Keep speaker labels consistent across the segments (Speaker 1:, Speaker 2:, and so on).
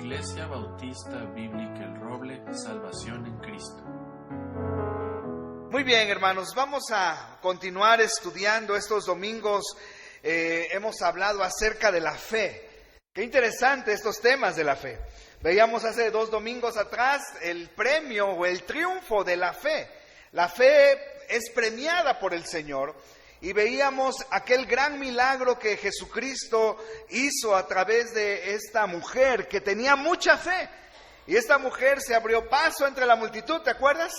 Speaker 1: Iglesia Bautista Bíblica El Roble, Salvación en Cristo.
Speaker 2: Muy bien, hermanos, vamos a continuar estudiando estos domingos. Hemos hablado acerca de la fe. Qué interesante estos temas de la fe. Veíamos hace 2 domingos atrás el premio o el triunfo de la fe. La fe es premiada por el Señor. Y veíamos aquel gran milagro que Jesucristo hizo a través de esta mujer que tenía mucha fe. Y esta mujer se abrió paso entre la multitud, ¿te acuerdas?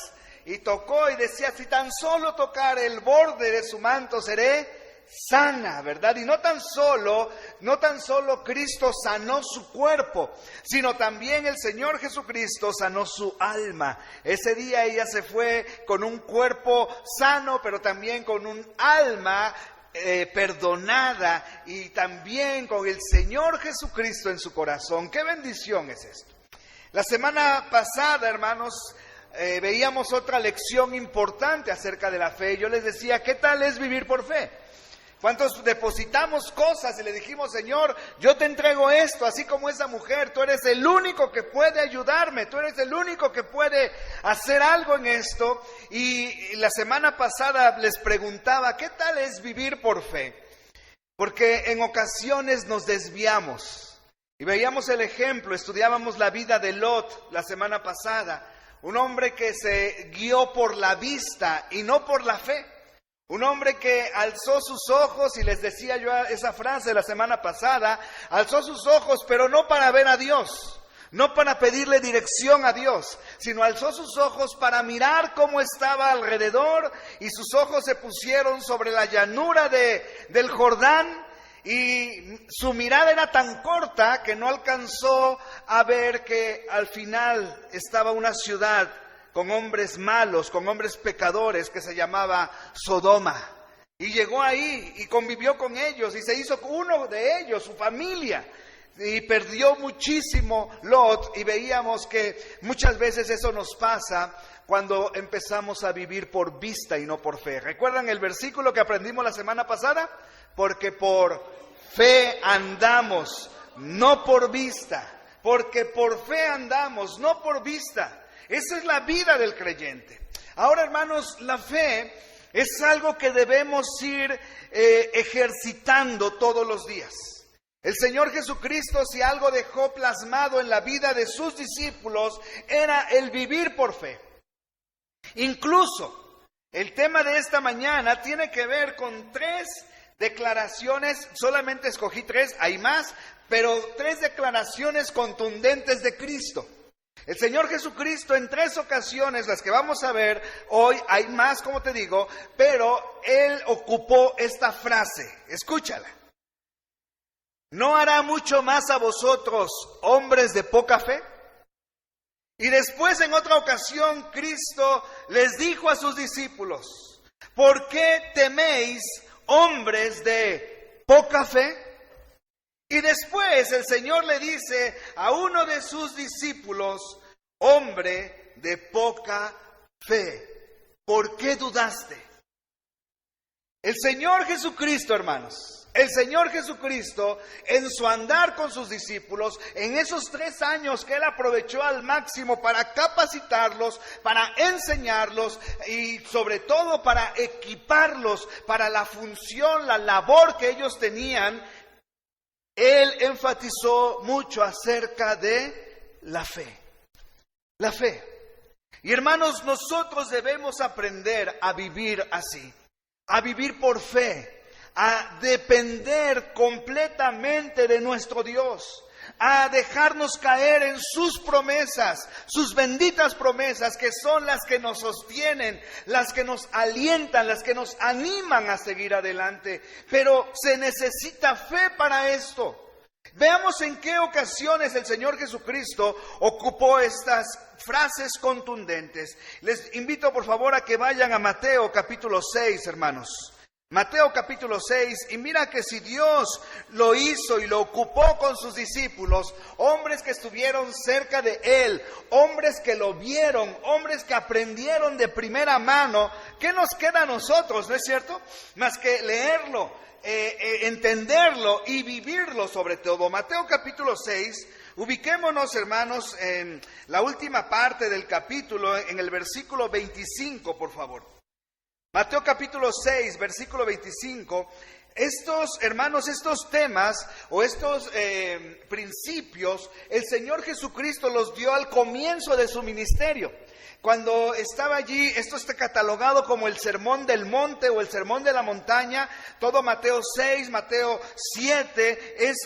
Speaker 2: Y tocó y decía, si tan solo tocar el borde de su manto seré sana, ¿verdad? Y no tan solo Cristo sanó su cuerpo, sino también el Señor Jesucristo sanó su alma. Ese día ella se fue con un cuerpo sano, pero también con un alma perdonada y también con el Señor Jesucristo en su corazón. ¡Qué bendición es esto! La semana pasada, hermanos, veíamos otra lección importante acerca de la fe. Yo les decía, ¿qué tal es vivir por fe? ¿Cuántos depositamos cosas y le dijimos, Señor, yo te entrego esto, así como esa mujer, tú eres el único que puede ayudarme, tú eres el único que puede hacer algo en esto? Y la semana pasada les preguntaba, ¿qué tal es vivir por fe? Porque en ocasiones nos desviamos. Y veíamos el ejemplo, estudiábamos la vida de Lot la semana pasada, un hombre que se guió por la vista y no por la fe. Un hombre que alzó sus ojos, y les decía yo esa frase la semana pasada, alzó sus ojos, pero no para ver a Dios, no para pedirle dirección a Dios, sino alzó sus ojos para mirar cómo estaba alrededor, y sus ojos se pusieron sobre la llanura del Jordán, y su mirada era tan corta que no alcanzó a ver que al final estaba una ciudad con hombres malos, con hombres pecadores, que se llamaba Sodoma. Y llegó ahí y convivió con ellos y se hizo uno de ellos, su familia. Y perdió muchísimo Lot, y veíamos que muchas veces eso nos pasa cuando empezamos a vivir por vista y no por fe. ¿Recuerdan el versículo que aprendimos la semana pasada? Porque por fe andamos, no por vista. Porque por fe andamos, no por vista. Esa es la vida del creyente. Ahora, hermanos, la fe es algo que debemos ir ejercitando todos los días. El Señor Jesucristo, si algo dejó plasmado en la vida de sus discípulos, era el vivir por fe. Incluso, el tema de esta mañana tiene que ver con 3 declaraciones, solamente escogí 3, hay más, pero 3 declaraciones contundentes de Cristo. El Señor Jesucristo en 3 ocasiones, las que vamos a ver hoy, hay más, como te digo, pero Él ocupó esta frase, escúchala. ¿No hará mucho más a vosotros, hombres de poca fe? Y después, en otra ocasión, Cristo les dijo a sus discípulos, ¿por qué teméis, hombres de poca fe? Y después el Señor le dice a uno de sus discípulos, hombre de poca fe, ¿por qué dudaste? El Señor Jesucristo, hermanos, el Señor Jesucristo, en su andar con sus discípulos, en esos 3 años que Él aprovechó al máximo para capacitarlos, para enseñarlos y sobre todo para equiparlos para la función, la labor que ellos tenían, Él enfatizó mucho acerca de la fe. La fe. Y hermanos, nosotros debemos aprender a vivir así, a vivir por fe, a depender completamente de nuestro Dios, a dejarnos caer en sus promesas, sus benditas promesas, que son las que nos sostienen, las que nos alientan, las que nos animan a seguir adelante. Pero se necesita fe para esto. Veamos en qué ocasiones el Señor Jesucristo ocupó estas frases contundentes. Les invito por favor a que vayan a Mateo capítulo 6, hermanos. Mateo capítulo 6, y mira que si Dios lo hizo y lo ocupó con sus discípulos, hombres que estuvieron cerca de Él, hombres que lo vieron, hombres que aprendieron de primera mano, ¿qué nos queda a nosotros, no es cierto? Más que leerlo, entenderlo y vivirlo sobre todo. Mateo capítulo 6, ubiquémonos, hermanos, en la última parte del capítulo, en el versículo 25, por favor. Mateo capítulo 6, versículo 25, estos temas o estos principios, el Señor Jesucristo los dio al comienzo de su ministerio. Cuando estaba allí, esto está catalogado como el sermón del monte o el sermón de la montaña. Todo Mateo 6, Mateo 7 es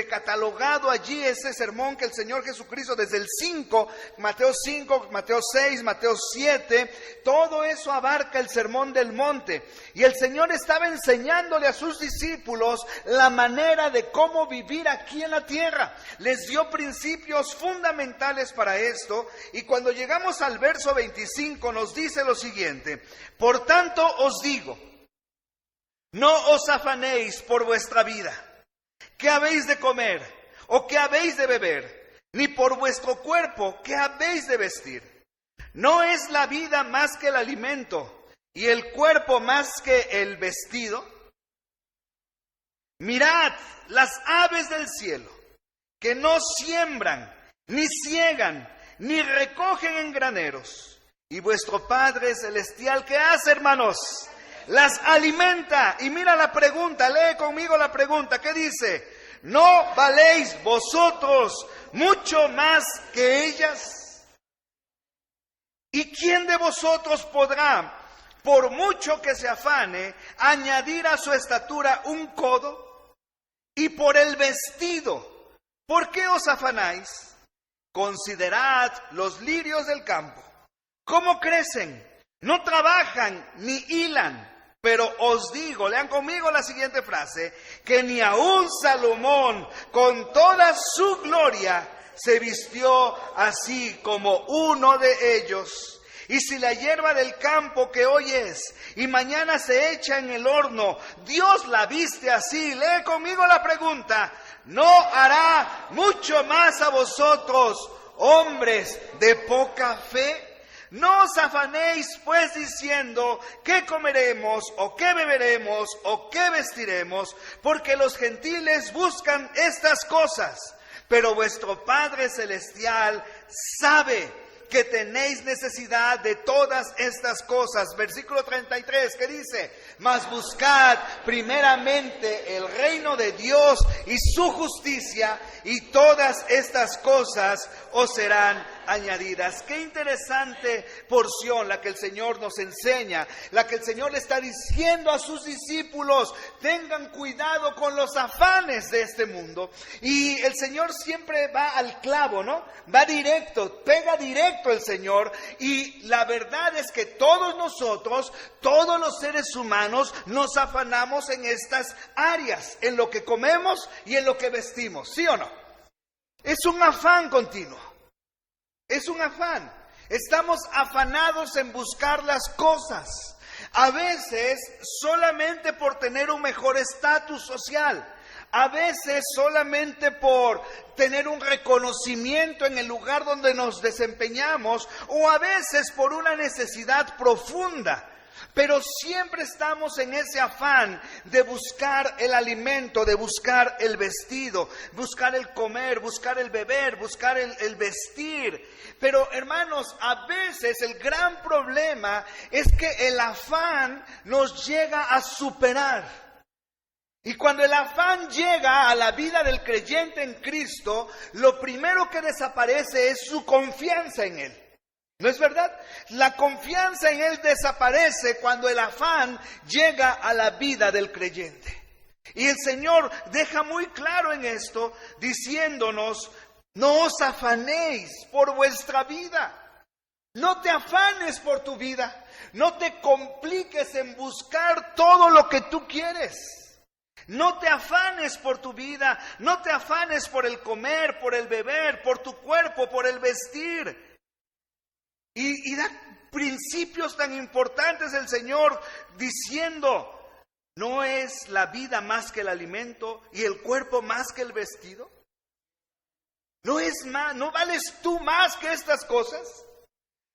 Speaker 2: catalogado allí ese sermón que el Señor Jesucristo desde el 5, Mateo 6, Mateo 7, todo eso abarca el sermón del monte. Y el Señor estaba enseñándole a sus discípulos la manera de cómo vivir aquí en la tierra. Les dio principios fundamentales para esto. Y cuando llegamos al verso 25 nos dice lo siguiente: por tanto os digo, no os afanéis por vuestra vida, qué habéis de comer o qué habéis de beber, ni por vuestro cuerpo, qué habéis de vestir. ¿No es la vida más que el alimento y el cuerpo más que el vestido? Mirad las aves del cielo, que no siembran, ni ciegan, ni recogen en graneros, y vuestro Padre Celestial, ¿qué hace, hermanos? Las alimenta. Y mira la pregunta, lee conmigo la pregunta, ¿qué dice? ¿No valéis vosotros mucho más que ellas? ¿Y quién de vosotros podrá, por mucho que se afane, añadir a su estatura un codo? Y por el vestido, ¿por qué os afanáis? Considerad los lirios del campo, cómo crecen, no trabajan ni hilan. Pero os digo, lean conmigo la siguiente frase, que ni aun Salomón con toda su gloria se vistió así como uno de ellos. Y si la hierba del campo que hoy es y mañana se echa en el horno, Dios la viste así, lee conmigo la pregunta, ¿no hará mucho más a vosotros, hombres de poca fe? No os afanéis pues diciendo, ¿qué comeremos o qué beberemos o qué vestiremos? Porque los gentiles buscan estas cosas, pero vuestro Padre Celestial sabe que tenéis necesidad de todas estas cosas. Versículo 33, que dice, mas buscad primeramente el reino de Dios y su justicia, y todas estas cosas os serán añadidas. Qué interesante porción la que el Señor nos enseña, la que el Señor le está diciendo a sus discípulos, tengan cuidado con los afanes de este mundo. Y el Señor siempre va al clavo, ¿no? Va directo, pega directo el Señor. Y la verdad es que todos nosotros, todos los seres humanos, nos afanamos en estas áreas, en lo que comemos y en lo que vestimos, ¿sí o no? Es un afán continuo. Es un afán. Estamos afanados en buscar las cosas. A veces solamente por tener un mejor estatus social. A veces solamente por tener un reconocimiento en el lugar donde nos desempeñamos. O a veces por una necesidad profunda. Pero siempre estamos en ese afán de buscar el alimento, de buscar el vestido, buscar el comer, buscar el beber, buscar el vestir. Pero hermanos, a veces el gran problema es que el afán nos llega a superar. Y cuando el afán llega a la vida del creyente en Cristo, lo primero que desaparece es su confianza en Él. ¿No es verdad? La confianza en Él desaparece cuando el afán llega a la vida del creyente. Y el Señor deja muy claro en esto, diciéndonos, no os afanéis por vuestra vida. No te afanes por tu vida. No te compliques en buscar todo lo que tú quieres. No te afanes por tu vida. No te afanes por el comer, por el beber, por tu cuerpo, por el vestir. Y da principios tan importantes el Señor diciendo, ¿No es la vida más que el alimento y el cuerpo más que el vestido? ¿No es más, no vales tú más que estas cosas?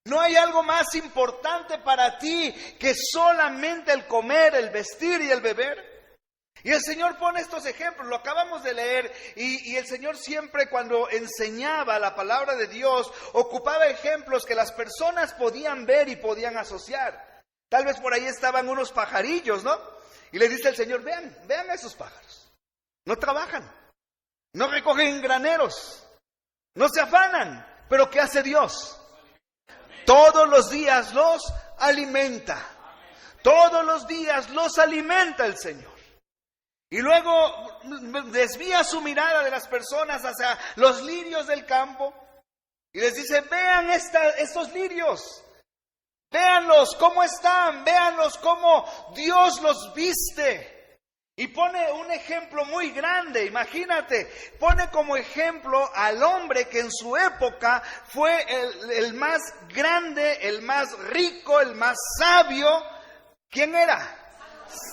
Speaker 2: ¿No hay algo más importante para ti que solamente el comer, el vestir y el beber? Y el Señor pone estos ejemplos, lo acabamos de leer, y el Señor siempre cuando enseñaba la palabra de Dios, ocupaba ejemplos que las personas podían ver y podían asociar. Tal vez por ahí estaban unos pajarillos, ¿no? Y le dice el Señor, vean a esos pájaros. No trabajan, no recogen graneros, no se afanan, pero ¿qué hace Dios? Todos los días los alimenta. Todos los días los alimenta el Señor. Y luego desvía su mirada de las personas hacia los lirios del campo y les dice, vean estos lirios, véanlos cómo están, véanlos cómo Dios los viste. Y pone un ejemplo muy grande, imagínate, pone como ejemplo al hombre que en su época fue el más grande, el más rico, el más sabio. ¿Quién era?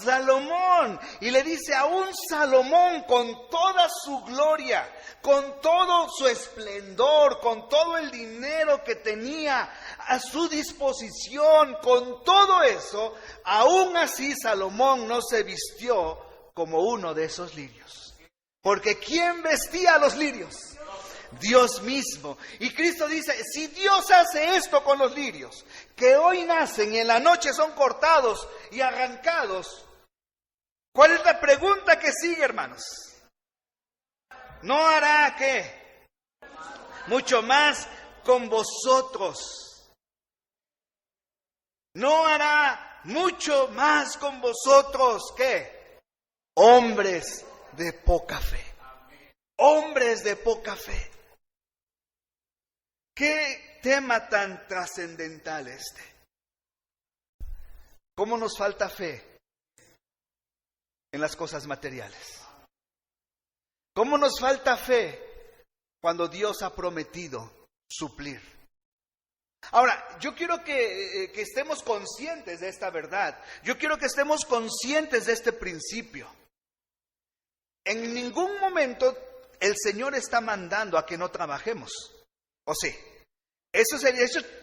Speaker 2: Salomón. Y le dice, aún Salomón con toda su gloria, con todo su esplendor, con todo el dinero que tenía a su disposición, con todo eso, aún así Salomón no se vistió como uno de esos lirios. Porque ¿quién vestía a los lirios? Dios mismo. Y Cristo dice, si Dios hace esto con los lirios, que hoy nacen y en la noche son cortados y arrancados, ¿cuál es la pregunta que sigue, hermanos? ¿No hará qué? Mucho más con vosotros. ¿No hará mucho más con vosotros? ¿Qué? Hombres de poca fe. Hombres de poca fe. ¿Qué tema tan trascendental este? ¿Cómo nos falta fe en las cosas materiales? ¿Cómo nos falta fe cuando Dios ha prometido suplir? Ahora, yo quiero que estemos conscientes de esta verdad. Yo quiero que estemos conscientes de este principio. En ningún momento el Señor está mandando a que no trabajemos. ¿O sí? Eso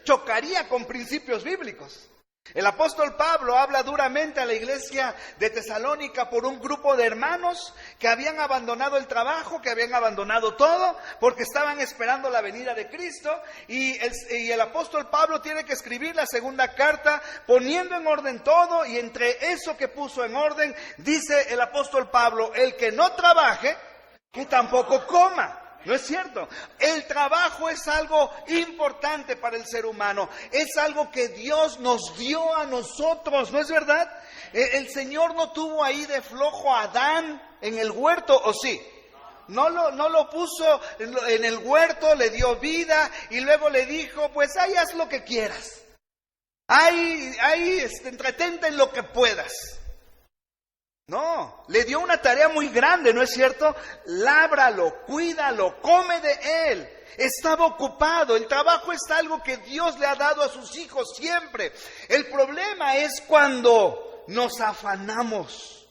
Speaker 2: chocaría con principios bíblicos. El apóstol Pablo habla duramente a la iglesia de Tesalónica por un grupo de hermanos que habían abandonado el trabajo, que habían abandonado todo, porque estaban esperando la venida de Cristo. Y el apóstol Pablo tiene que escribir la segunda carta poniendo en orden todo, y entre eso que puso en orden, dice el apóstol Pablo, el que no trabaje, que tampoco coma. ¿No es cierto? El trabajo es algo importante para el ser humano. Es algo que Dios nos dio a nosotros, ¿no es verdad? El Señor no tuvo ahí de flojo a Adán en el huerto, ¿o sí? No lo puso en el huerto, le dio vida y luego le dijo, pues ahí haz lo que quieras. Ahí entretente en lo que puedas. No, le dio una tarea muy grande, ¿no es cierto? Lábralo, cuídalo, come de él. Estaba ocupado. El trabajo es algo que Dios le ha dado a sus hijos siempre. El problema es cuando nos afanamos.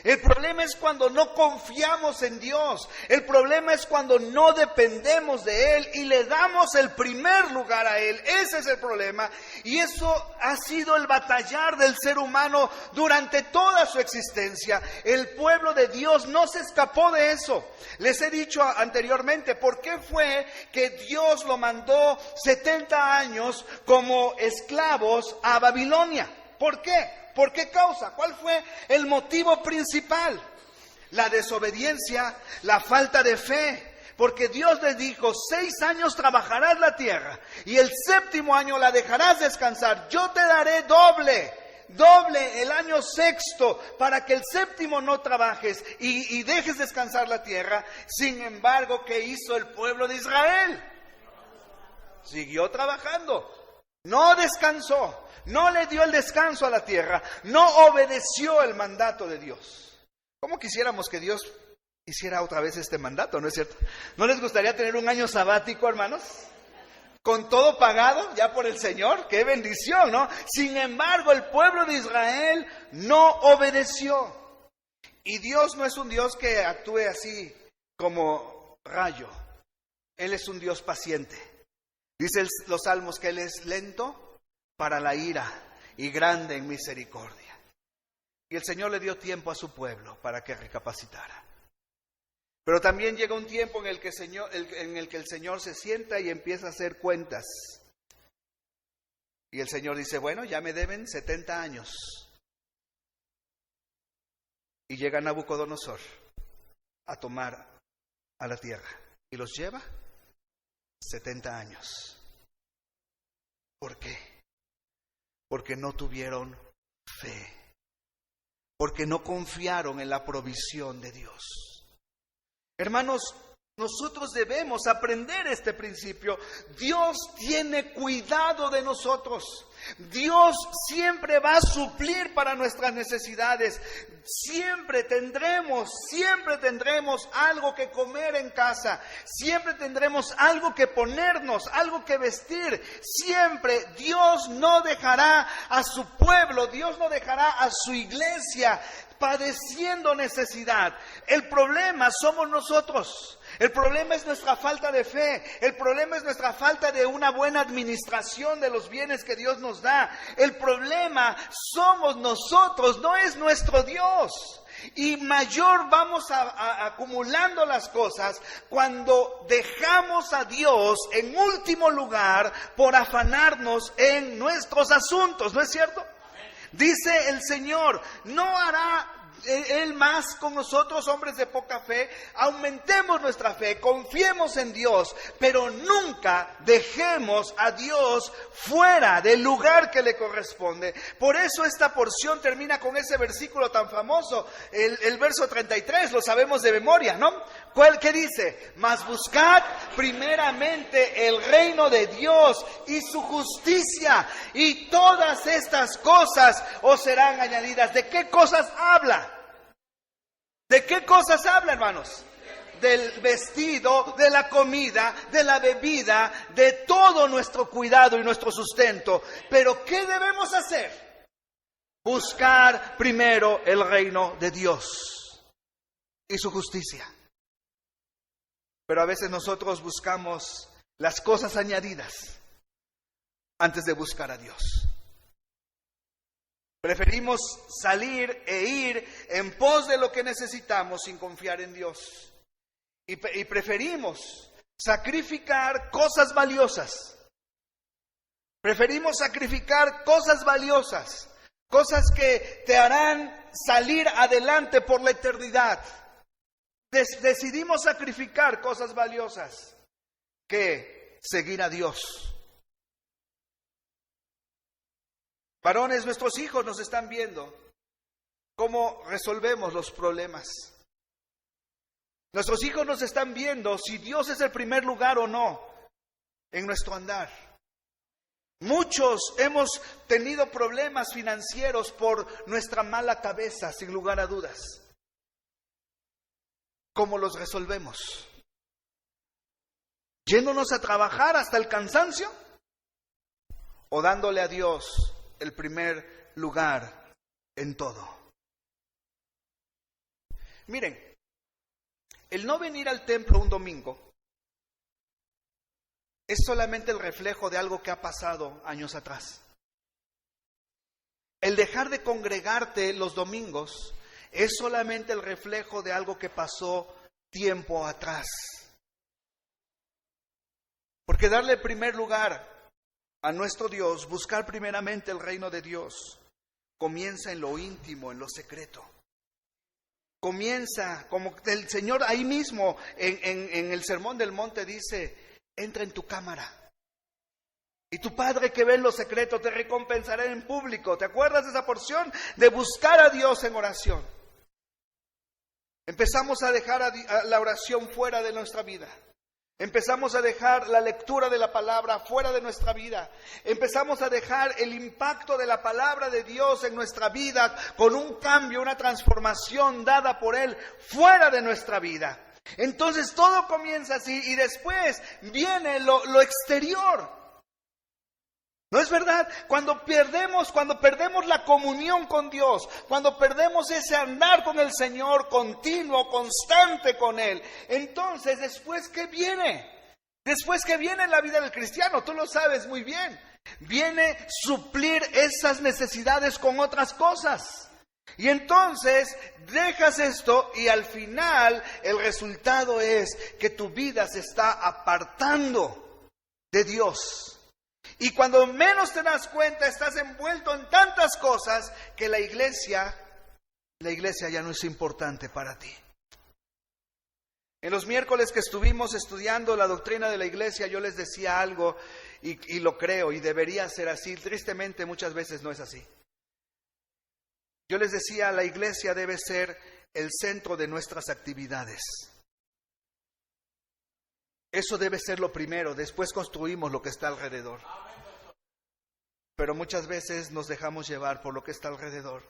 Speaker 2: El problema es cuando no confiamos en Dios. El problema es cuando no dependemos de Él y le damos el primer lugar a Él. Ese es el problema. Y eso ha sido el batallar del ser humano durante toda su existencia. El pueblo de Dios no se escapó de eso. Les he dicho anteriormente, ¿por qué fue que Dios lo mandó 70 años como esclavos a Babilonia? ¿Por qué? ¿Por qué causa? ¿Cuál fue el motivo principal? La desobediencia, la falta de fe. Porque Dios les dijo, 6 años trabajarás la tierra y el 7º año la dejarás descansar. Yo te daré doble el año 6º para que el 7º no trabajes y dejes descansar la tierra. Sin embargo, ¿qué hizo el pueblo de Israel? Siguió trabajando, no descansó. No le dio el descanso a la tierra, no obedeció el mandato de Dios. ¿Cómo quisiéramos que Dios hiciera otra vez este mandato, no es cierto? ¿No les gustaría tener un año sabático, hermanos? con todo pagado ya por el Señor. ¡Qué bendición!, ¿no? Sin embargo, el pueblo de Israel no obedeció. Y Dios no es un Dios que actúe así como rayo. Él es un Dios paciente. Dice los salmos que Él es lento para la ira y grande en misericordia. Y el Señor le dio tiempo a su pueblo para que recapacitara. Pero también llega un tiempo en el que el Señor se sienta y empieza a hacer cuentas. Y el Señor dice, bueno, ya me deben 70 años. Y llega Nabucodonosor a tomar a la tierra. Y los lleva 70 años. ¿Por qué? Porque no tuvieron fe. Porque no confiaron en la provisión de Dios. Hermanos, nosotros debemos aprender este principio. Dios tiene cuidado de nosotros. Dios siempre va a suplir para nuestras necesidades. Siempre tendremos algo que comer en casa. Siempre tendremos algo que ponernos, algo que vestir. Siempre Dios no dejará a su pueblo, Dios no dejará a su iglesia padeciendo necesidad. El problema somos nosotros. El problema es nuestra falta de fe. El problema es nuestra falta de una buena administración de los bienes que Dios nos da. El problema somos nosotros, no es nuestro Dios. Y mayor vamos acumulando las cosas cuando dejamos a Dios en último lugar por afanarnos en nuestros asuntos, ¿no es cierto? Dice el Señor, no hará Él más con nosotros, hombres de poca fe. Aumentemos nuestra fe, confiemos en Dios, pero nunca dejemos a Dios fuera del lugar que le corresponde. Por eso esta porción termina con ese versículo tan famoso, el verso 33, lo sabemos de memoria, ¿no? ¿Cuál que dice? Mas buscad primeramente el reino de Dios y su justicia, y todas estas cosas os serán añadidas. ¿De qué cosas habla? ¿De qué cosas habla, hermanos? Del vestido, de la comida, de la bebida, de todo nuestro cuidado y nuestro sustento. Pero ¿qué debemos hacer? Buscar primero el reino de Dios y su justicia. Pero a veces nosotros buscamos las cosas añadidas antes de buscar a Dios. Preferimos salir e ir en pos de lo que necesitamos sin confiar en Dios. Y preferimos sacrificar cosas valiosas. Preferimos sacrificar cosas valiosas, cosas que te harán salir adelante por la eternidad. Decidimos sacrificar cosas valiosas que seguir a Dios. Varones, nuestros hijos nos están viendo cómo resolvemos los problemas. Nuestros hijos nos están viendo si Dios es el primer lugar o no en nuestro andar. Muchos hemos tenido problemas financieros por nuestra mala cabeza, sin lugar a dudas. ¿Cómo los resolvemos? ¿Yéndonos a trabajar hasta el cansancio? ¿O dándole a Dios el primer lugar en todo? Miren, el no venir al templo un domingo es solamente el reflejo de algo que ha pasado años atrás. El dejar de congregarte los domingos es solamente el reflejo de algo que pasó tiempo atrás. Porque darle primer lugar a nuestro Dios, buscar primeramente el reino de Dios, comienza en lo íntimo, en lo secreto. Comienza, como el Señor ahí mismo en el Sermón del Monte dice, entra en tu cámara. Y tu Padre que ve en lo secreto te recompensará en público. ¿Te acuerdas de esa porción? De buscar a Dios en oración. Empezamos a dejar la oración fuera de nuestra vida. Empezamos a dejar la lectura de la palabra fuera de nuestra vida. Empezamos a dejar el impacto de la palabra de Dios en nuestra vida con un cambio, una transformación dada por Él fuera de nuestra vida. Entonces todo comienza así y después viene lo exterior. ¿No es verdad? Cuando perdemos la comunión con Dios, cuando perdemos ese andar con el Señor continuo, constante con Él, entonces después ¿qué viene? Después ¿qué viene en la vida del cristiano? Tú lo sabes muy bien. Viene suplir esas necesidades con otras cosas. Y entonces dejas esto y al final el resultado es que tu vida se está apartando de Dios. Y cuando menos te das cuenta, estás envuelto en tantas cosas que la iglesia ya no es importante para ti. En los miércoles que estuvimos estudiando la doctrina de la iglesia, yo les decía algo y lo creo y debería ser así. Tristemente muchas veces no es así. Yo les decía, la iglesia debe ser el centro de nuestras actividades. Eso debe ser lo primero, después construimos lo que está alrededor. Pero muchas veces nos dejamos llevar por lo que está alrededor,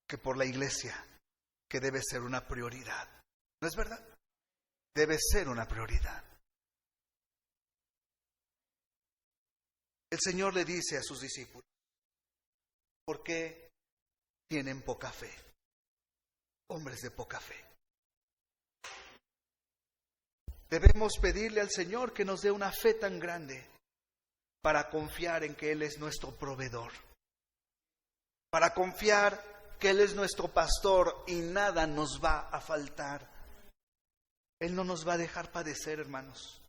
Speaker 2: que por la iglesia, que debe ser una prioridad. ¿No es verdad? Debe ser una prioridad. El Señor le dice a sus discípulos, ¿por qué tienen poca fe? Hombres de poca fe. Debemos pedirle al Señor que nos dé una fe tan grande para confiar en que Él es nuestro proveedor, para confiar que Él es nuestro pastor y nada nos va a faltar. Él no nos va a dejar padecer, hermanos.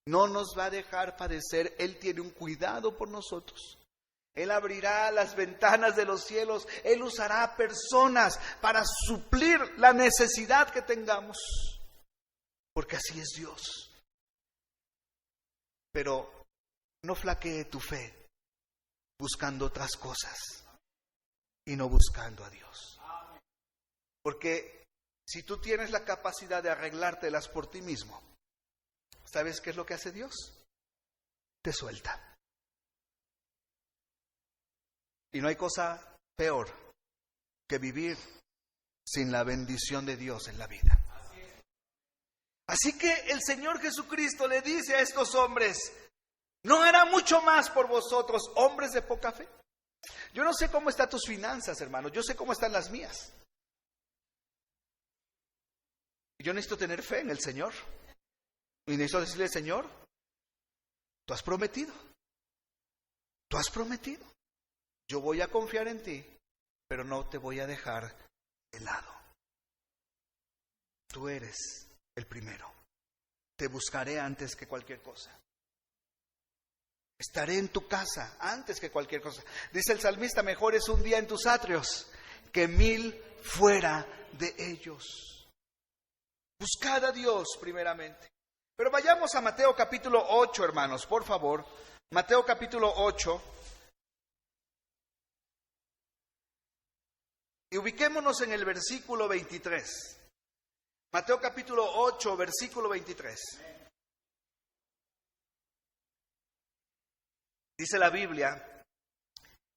Speaker 2: No nos va a dejar padecer. Él tiene un cuidado por nosotros. Él abrirá las ventanas de los cielos. Él usará personas para suplir la necesidad que tengamos. Porque así es Dios. Pero no flaquee tu fe buscando otras cosas y no buscando a Dios. Porque si tú tienes la capacidad de arreglártelas por ti mismo, ¿sabes qué es lo que hace Dios? Te suelta. Y no hay cosa peor que vivir sin la bendición de Dios en la vida. Así que el Señor Jesucristo le dice a estos hombres, ¿no hará mucho más por vosotros, hombres de poca fe? Yo no sé cómo están tus finanzas, hermano. Yo sé cómo están las mías. Yo necesito tener fe en el Señor. Y necesito decirle, Señor, tú has prometido. Tú has prometido. Yo voy a confiar en ti, pero no te voy a dejar de lado. Tú eres el primero. Te buscaré antes que cualquier cosa. Estaré en tu casa antes que cualquier cosa. Dice el salmista, mejor es un día en tus atrios que 1000 fuera de ellos. Buscad a Dios primeramente. Pero vayamos a Mateo capítulo 8, hermanos, por favor. Mateo capítulo 8. Y ubiquémonos en el versículo 23. Mateo capítulo 8, versículo 23. Dice la Biblia,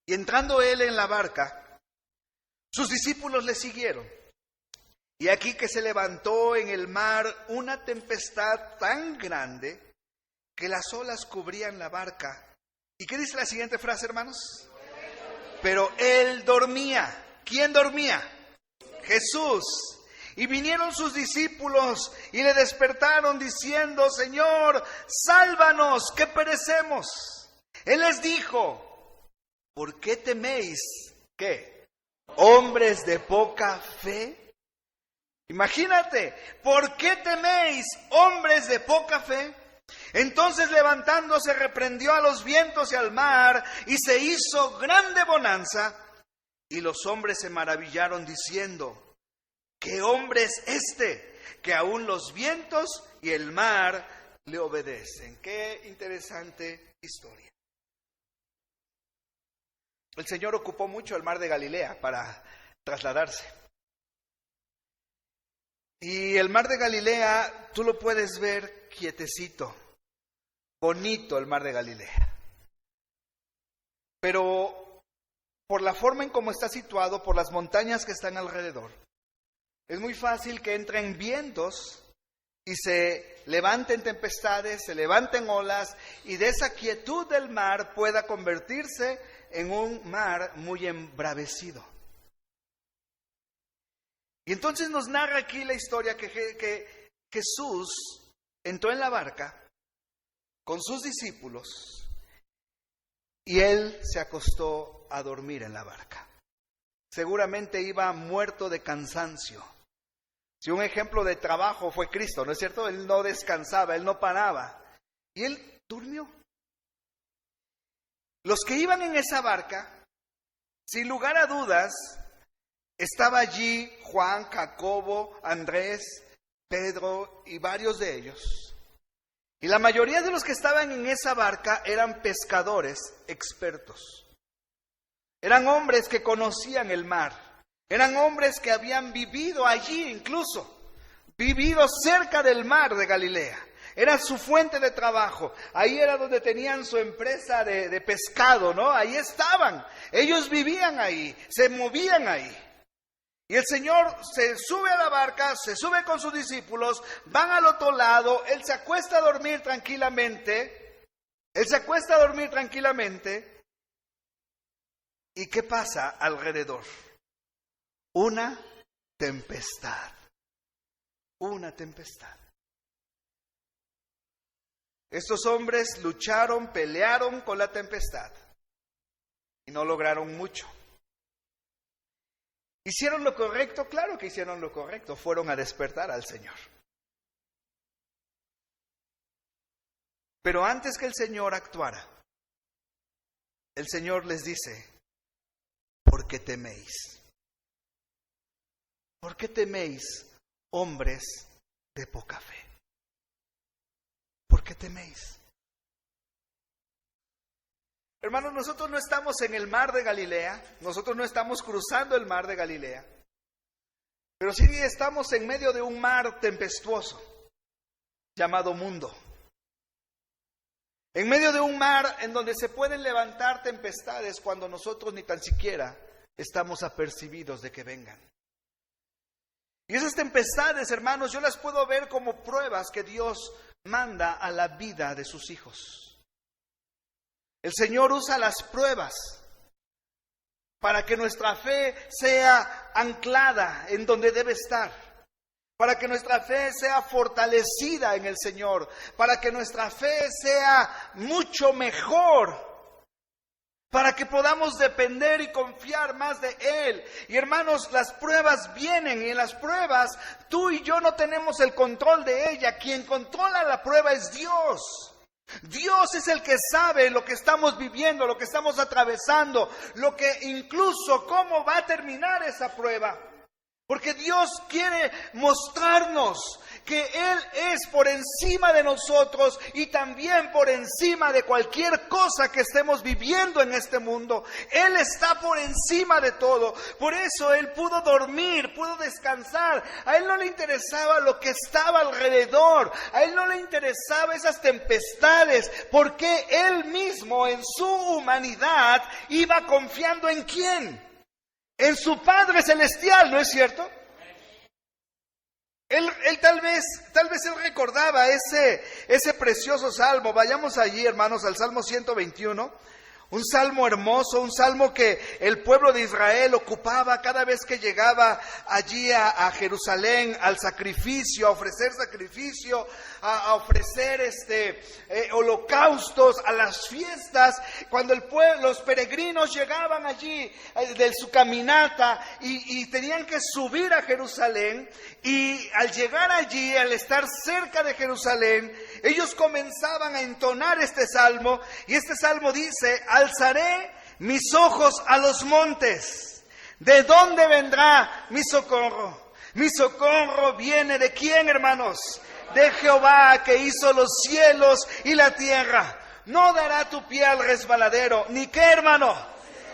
Speaker 2: y entrando él en la barca, sus discípulos le siguieron. Y aquí que se levantó en el mar una tempestad tan grande que las olas cubrían la barca. ¿Y qué dice la siguiente frase, hermanos? Pero él dormía. ¿Quién dormía? Jesús. Y vinieron sus discípulos y le despertaron diciendo, Señor, sálvanos, que perecemos. Él les dijo, ¿por qué teméis? ¿Qué? ¿Hombres de poca fe? Imagínate, ¿por qué teméis, hombres de poca fe? Entonces levantándose reprendió a los vientos y al mar y se hizo grande bonanza. Y los hombres se maravillaron diciendo, ¿qué hombre es este? Que aún los vientos y el mar le obedecen. Qué interesante historia. El Señor ocupó mucho el mar de Galilea para trasladarse. Y el mar de Galilea, tú lo puedes ver quietecito, bonito el mar de Galilea. Pero por la forma en cómo está situado, por las montañas que están alrededor, Es muy fácil que entren vientos y se levanten tempestades, se levanten olas, y de esa quietud del mar pueda convertirse en un mar muy embravecido. Y entonces nos narra aquí la historia que Jesús entró en la barca con sus discípulos y él se acostó a dormir en la barca. Seguramente iba muerto de cansancio. Si un ejemplo de trabajo fue Cristo, ¿no es cierto? Él no descansaba, él no paraba. Y él durmió. Los que iban en esa barca, sin lugar a dudas, estaba allí Juan, Jacobo, Andrés, Pedro y varios de ellos. Y la mayoría de los que estaban en esa barca eran pescadores expertos. Eran hombres que conocían el mar. Eran hombres que habían vivido allí incluso, vivido cerca del mar de Galilea. Era su fuente de trabajo. Ahí era donde tenían su empresa de pescado, ¿no? Ahí estaban. Ellos vivían ahí, se movían ahí. Y el Señor se sube a la barca, se sube con sus discípulos, van al otro lado, Él se acuesta a dormir tranquilamente. ¿Y qué pasa alrededor? Una tempestad. Estos hombres lucharon, pelearon con la tempestad y no lograron mucho. ¿Hicieron lo correcto? Claro que hicieron lo correcto. Fueron a despertar al Señor. Pero antes que el Señor actuara, el Señor les dice: ¿por qué teméis? ¿Por qué teméis, hombres de poca fe? ¿Por qué teméis? Hermanos, nosotros no estamos en el mar de Galilea, nosotros no estamos cruzando el mar de Galilea, pero sí estamos en medio de un mar tempestuoso llamado mundo. En medio de un mar en donde se pueden levantar tempestades cuando nosotros ni tan siquiera estamos apercibidos de que vengan. Y esas tempestades, hermanos, yo las puedo ver como pruebas que Dios manda a la vida de sus hijos. El Señor usa las pruebas para que nuestra fe sea anclada en donde debe estar, para que nuestra fe sea fortalecida en el Señor, para que nuestra fe sea mucho mejor, para que podamos depender y confiar más de Él. Y hermanos, las pruebas vienen, y en las pruebas tú y yo no tenemos el control de ella. Quien controla la prueba es Dios. Dios es el que sabe lo que estamos viviendo, lo que estamos atravesando, lo que incluso cómo va a terminar esa prueba. Porque Dios quiere mostrarnos que Él es por encima de nosotros y también por encima de cualquier cosa que estemos viviendo en este mundo. Él está por encima de todo. Por eso Él pudo dormir, pudo descansar. A Él no le interesaba lo que estaba alrededor. A Él no le interesaba esas tempestades, porque Él mismo en su humanidad iba confiando ¿en quién? En su Padre Celestial, ¿no es cierto? Él tal vez él recordaba ese precioso salmo. Vayamos allí, hermanos, al Salmo 121. Un salmo hermoso, un salmo que el pueblo de Israel ocupaba cada vez que llegaba allí a Jerusalén, al sacrificio, a ofrecer sacrificio, a ofrecer holocaustos, a las fiestas. Cuando los peregrinos llegaban allí de su caminata y tenían que subir a Jerusalén, y al llegar allí, al estar cerca de Jerusalén, ellos comenzaban a entonar este salmo, y este salmo dice: alzaré mis ojos a los montes. ¿De dónde vendrá mi socorro? Mi socorro viene ¿de quién, hermanos? De Jehová, que hizo los cielos y la tierra. No dará tu pie al resbaladero, ni qué, hermano,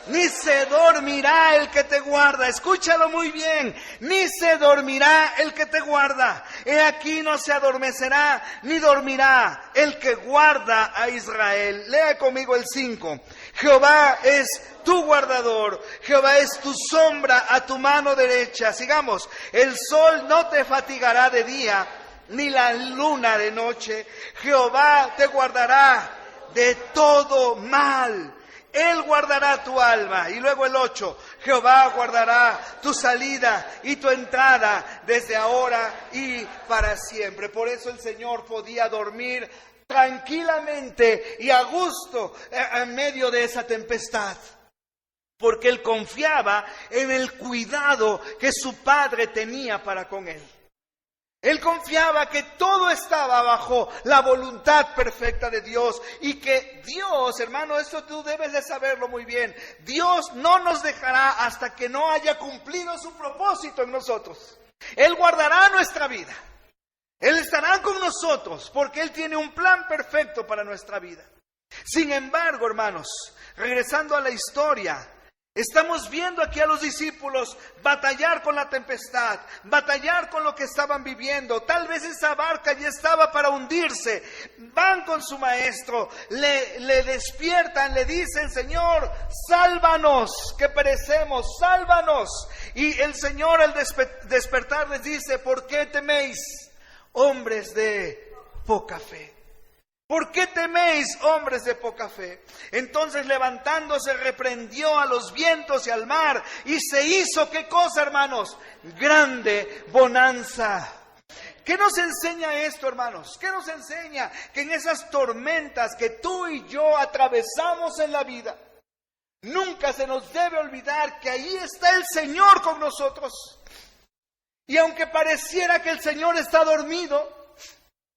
Speaker 2: ni se dormirá el que te guarda. Escúchalo muy bien. Ni se dormirá el que te guarda. He aquí no se adormecerá ni dormirá el que guarda a Israel. Lea conmigo el 5. Jehová es tu guardador, Jehová es tu sombra a tu mano derecha. Sigamos, el sol no te fatigará de día, ni la luna de noche. Jehová te guardará de todo mal. Él guardará tu alma. Y luego el 8, Jehová guardará tu salida y tu entrada desde ahora y para siempre. Por eso el Señor podía dormir tranquilamente y a gusto en medio de esa tempestad, porque Él confiaba en el cuidado que su Padre tenía para con Él. Él confiaba que todo estaba bajo la voluntad perfecta de Dios y que Dios, hermano, esto tú debes de saberlo muy bien, Dios no nos dejará hasta que no haya cumplido su propósito en nosotros. Él guardará nuestra vida. Él estará con nosotros porque Él tiene un plan perfecto para nuestra vida. Sin embargo, hermanos, regresando a la historia, estamos viendo aquí a los discípulos batallar con la tempestad, batallar con lo que estaban viviendo. Tal vez esa barca ya estaba para hundirse. Van con su maestro, le despiertan, le dicen: Señor, sálvanos, que perecemos, sálvanos. Y el Señor al despertar les dice: ¿por qué teméis, hombres de poca fe? ¿Por qué teméis, hombres de poca fe? Entonces, levantándose, reprendió a los vientos y al mar, y se hizo, ¿qué cosa, hermanos? Grande bonanza. ¿Qué nos enseña esto, hermanos? ¿Qué nos enseña? Que en esas tormentas que tú y yo atravesamos en la vida, nunca se nos debe olvidar que ahí está el Señor con nosotros. Y aunque pareciera que el Señor está dormido,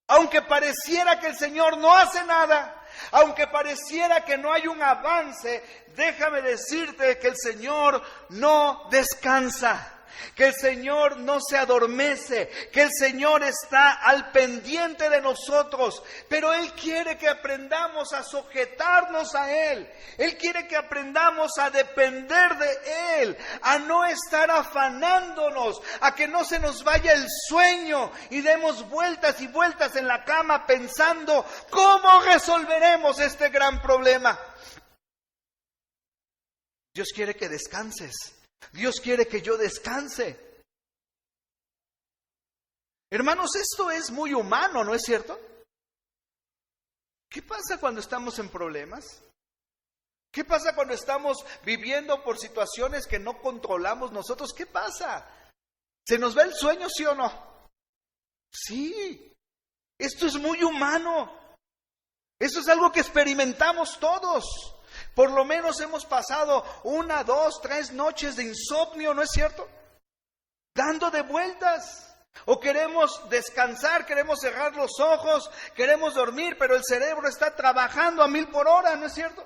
Speaker 2: aunque pareciera que el Señor no hace nada, aunque pareciera que no hay un avance, déjame decirte que el Señor no descansa, que el Señor no se adormece, que el Señor está al pendiente de nosotros, pero Él quiere que aprendamos a sujetarnos a Él. Él quiere que aprendamos a depender de Él, a no estar afanándonos, a que no se nos vaya el sueño y demos vueltas y vueltas en la cama pensando cómo resolveremos este gran problema. Dios quiere que descanses. Dios quiere que yo descanse. Hermanos, esto es muy humano, ¿no es cierto? ¿Qué pasa cuando estamos en problemas? ¿Qué pasa cuando estamos viviendo por situaciones que no controlamos nosotros? ¿Qué pasa? ¿Se nos va el sueño, sí o no? Sí. Esto es muy humano. Esto es algo que experimentamos todos. Por lo menos hemos pasado 1, 2, 3 noches de insomnio, ¿no es cierto? Dando de vueltas. O queremos descansar, queremos cerrar los ojos, queremos dormir, pero el cerebro está trabajando a 1000 por hora, ¿no es cierto?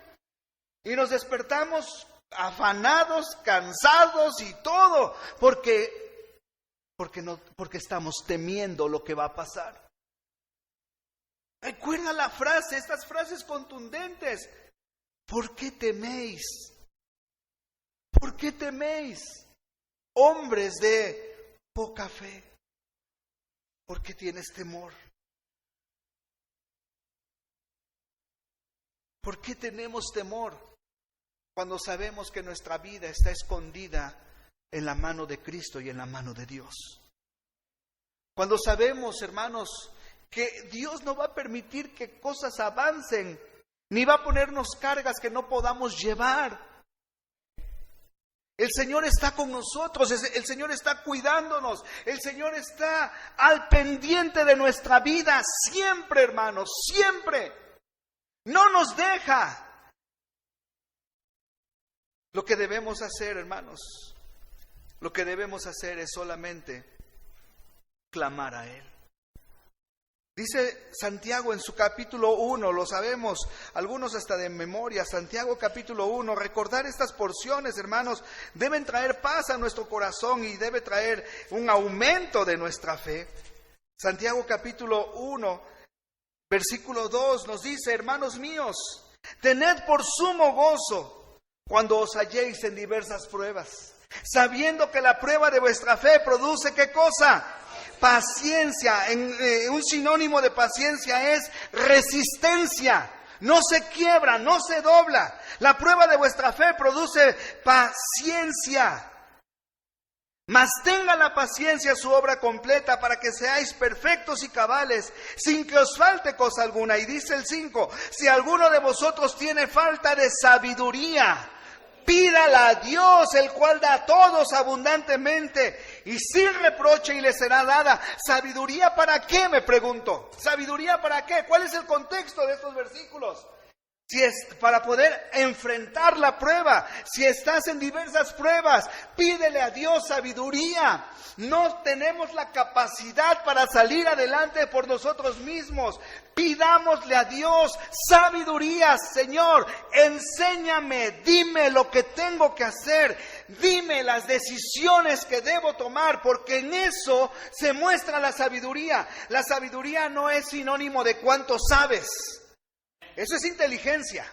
Speaker 2: Y nos despertamos afanados, cansados y todo, porque estamos temiendo lo que va a pasar. Recuerda la frase, estas frases contundentes. ¿Por qué teméis? ¿Por qué teméis, hombres de poca fe? ¿Por qué tienes temor? ¿Por qué tenemos temor cuando sabemos que nuestra vida está escondida en la mano de Cristo y en la mano de Dios? Cuando sabemos, hermanos, que Dios no va a permitir que cosas avancen, ni va a ponernos cargas que no podamos llevar. El Señor está con nosotros, el Señor está cuidándonos, el Señor está al pendiente de nuestra vida siempre, hermanos, siempre. No nos deja. Lo que debemos hacer, hermanos, lo que debemos hacer es solamente clamar a Él. Dice Santiago en su capítulo 1, lo sabemos, algunos hasta de memoria, Santiago capítulo 1, recordar estas porciones, hermanos, deben traer paz a nuestro corazón y debe traer un aumento de nuestra fe. Santiago capítulo 1, versículo 2 nos dice: hermanos míos, tened por sumo gozo cuando os halléis en diversas pruebas, sabiendo que la prueba de vuestra fe produce ¿qué cosa? Paciencia. Un sinónimo de paciencia es resistencia. no se quiebra, no se dobla. La prueba de vuestra fe produce paciencia. Mas tenga la paciencia su obra completa para que seáis perfectos y cabales, sin que os falte cosa alguna. Y dice el 5, si alguno de vosotros tiene falta de sabiduría, pídala a Dios, el cual da a todos abundantemente y sin reproche y le será dada. ¿Sabiduría para qué? Me pregunto. ¿Sabiduría para qué? ¿Cuál es el contexto de estos versículos? Si es para poder enfrentar la prueba, si estás en diversas pruebas, pídele a Dios sabiduría. No tenemos la capacidad para salir adelante por nosotros mismos. Pidámosle a Dios sabiduría. Señor, enséñame, dime lo que tengo que hacer, dime las decisiones que debo tomar, porque en eso se muestra la sabiduría. La sabiduría no es sinónimo de cuánto sabes. Eso es inteligencia.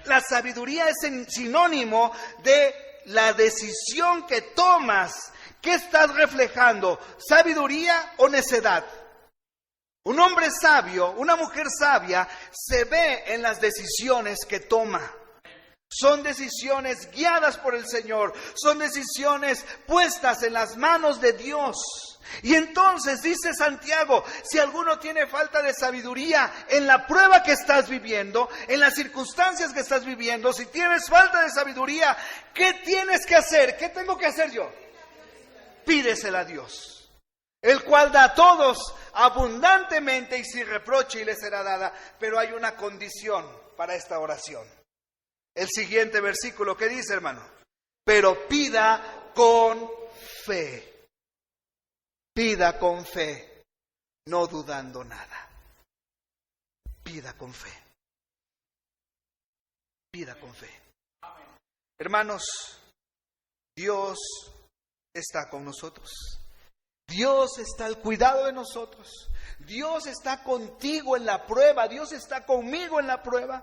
Speaker 2: La sabiduría es sinónimo de la decisión que tomas. ¿Qué estás reflejando? ¿Sabiduría o necedad? Un hombre sabio, una mujer sabia, se ve en las decisiones que toma. Son decisiones guiadas por el Señor. Son decisiones puestas en las manos de Dios. Y entonces dice Santiago, si alguno tiene falta de sabiduría en la prueba que estás viviendo, en las circunstancias que estás viviendo, si tienes falta de sabiduría, ¿qué tienes que hacer? ¿Qué tengo que hacer yo? Pídesela a Dios, el cual da a todos abundantemente y sin reproche y le será dada. Pero hay una condición para esta oración. El siguiente versículo, ¿qué dice, hermano? Pero pida con fe. Pida con fe, no dudando nada. Pida con fe. Pida con fe. Hermanos, Dios está con nosotros. Dios está al cuidado de nosotros. Dios está contigo en la prueba. Dios está conmigo en la prueba.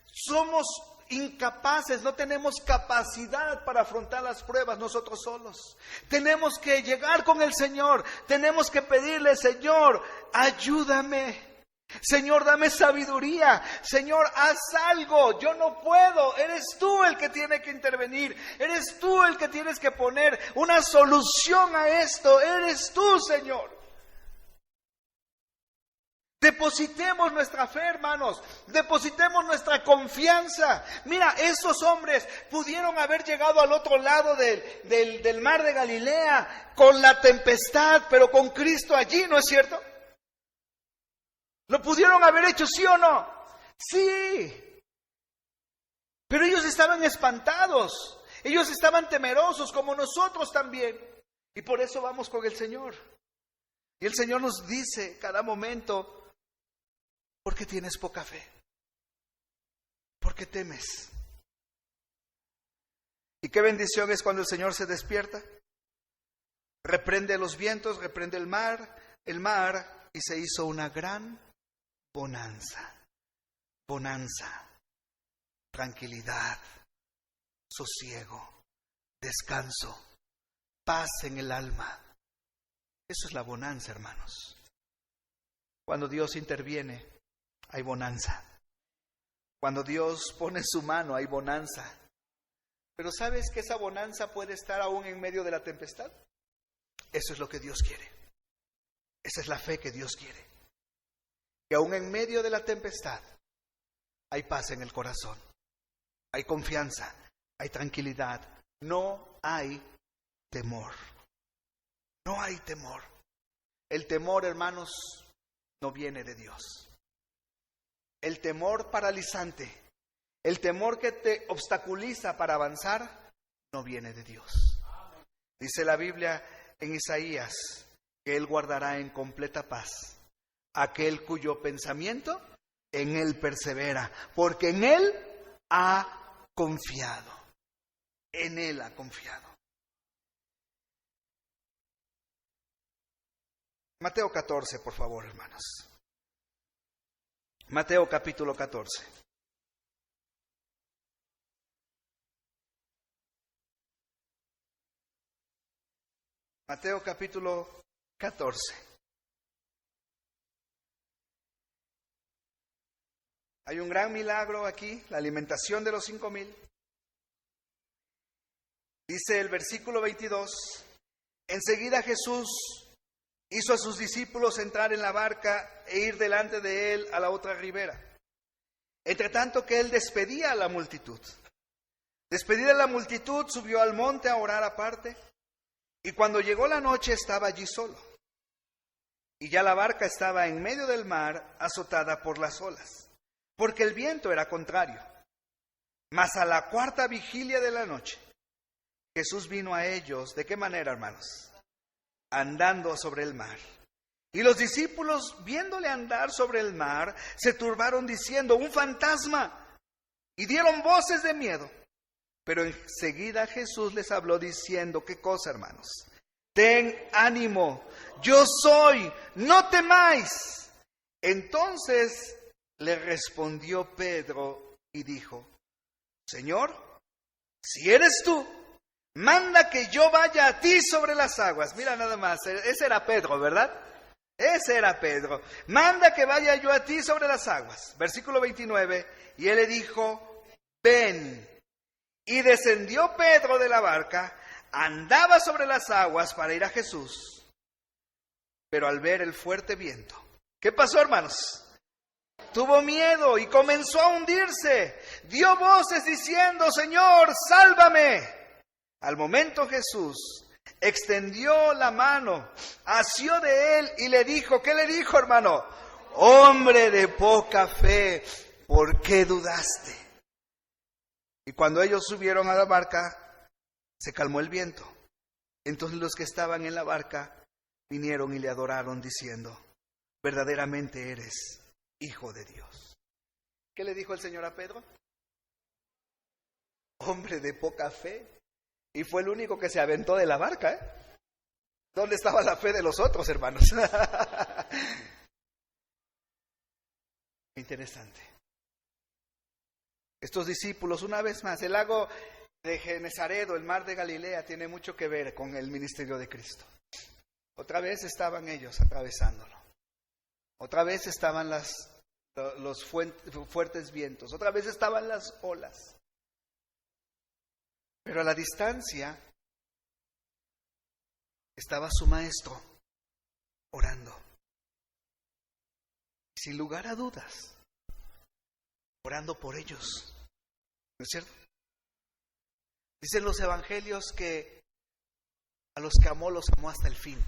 Speaker 2: Somos incapaces, no tenemos capacidad para afrontar las pruebas nosotros solos. Tenemos que llegar con el Señor, tenemos que pedirle, Señor, ayúdame. Señor, dame sabiduría. Señor, haz algo. Yo no puedo. Eres tú el que tiene que intervenir. Eres tú el que tienes que poner una solución a esto. Eres tú, Señor. Depositemos nuestra fe, hermanos. Depositemos nuestra confianza. Mira, esos hombres pudieron haber llegado al otro lado del mar de Galilea con la tempestad, pero con Cristo allí, ¿no es cierto? ¿Lo pudieron haber hecho, sí o no? Sí. Pero ellos estaban espantados. Ellos estaban temerosos, como nosotros también. Y por eso vamos con el Señor. Y el Señor nos dice cada momento, ¿por qué tienes poca fe? ¿Por qué temes? Y qué bendición es cuando el Señor se despierta. Reprende los vientos, reprende el mar, y se hizo una gran bonanza. Bonanza, tranquilidad, sosiego, descanso, paz en el alma. Eso es la bonanza, hermanos. Cuando Dios interviene, hay bonanza. Cuando Dios pone su mano, hay bonanza. Pero ¿sabes que esa bonanza puede estar aún en medio de la tempestad? Eso es lo que Dios quiere. Esa es la fe que Dios quiere. Que aún en medio de la tempestad hay paz en el corazón. Hay confianza, hay tranquilidad. No hay temor. No hay temor. El temor, hermanos, no viene de Dios. El temor paralizante, el temor que te obstaculiza para avanzar, no viene de Dios. Dice la Biblia en Isaías que Él guardará en completa paz aquel cuyo pensamiento en Él persevera, porque en Él ha confiado. En Él ha confiado. Mateo 14, por favor, hermanos. Mateo capítulo 14. Mateo capítulo 14. Hay un gran milagro aquí, la alimentación de los 5,000. Dice el versículo 22, enseguida Jesús hizo a sus discípulos entrar en la barca e ir delante de él a la otra ribera. Entre tanto que él despedía a la multitud. Despedida la multitud, subió al monte a orar aparte, y cuando llegó la noche estaba allí solo. Y ya la barca estaba en medio del mar, azotada por las olas, porque el viento era contrario. Mas a la cuarta vigilia de la noche, Jesús vino a ellos. ¿De qué manera, hermanos? Andando sobre el mar. Y los discípulos, viéndole andar sobre el mar, se turbaron diciendo, ¡un fantasma! Y dieron voces de miedo. Pero enseguida Jesús les habló diciendo, ¿qué cosa, hermanos? Ten ánimo, yo soy, no temáis. Entonces le respondió Pedro y dijo, Señor, si eres tú, manda que yo vaya a ti sobre las aguas. Mira nada más, ese era Pedro, ¿verdad? Ese era Pedro. Manda que vaya yo a ti sobre las aguas. Versículo 29, y él le dijo, ven. Y descendió Pedro de la barca, andaba sobre las aguas para ir a Jesús. Pero al ver el fuerte viento, ¿qué pasó, hermanos? Tuvo miedo y comenzó a hundirse. Dio voces diciendo, Señor, sálvame. Al momento Jesús extendió la mano, asió de él y le dijo, ¿qué le dijo, hermano? Hombre de poca fe, ¿por qué dudaste? Y cuando ellos subieron a la barca, se calmó el viento. Entonces los que estaban en la barca vinieron y le adoraron diciendo, verdaderamente eres Hijo de Dios. ¿Qué le dijo el Señor a Pedro? Hombre de poca fe. Y fue el único que se aventó de la barca, ¿eh? ¿Dónde estaba la fe de los otros, hermanos? Interesante. Estos discípulos, una vez más, el lago de Genesaret o el mar de Galilea tiene mucho que ver con el ministerio de Cristo. Otra vez estaban ellos atravesándolo. Otra vez estaban los fuertes vientos. Otra vez estaban las olas. Pero a la distancia estaba su maestro orando. Sin lugar a dudas, orando por ellos. ¿No es cierto? Dicen los evangelios que a los que amó, los amó hasta el fin.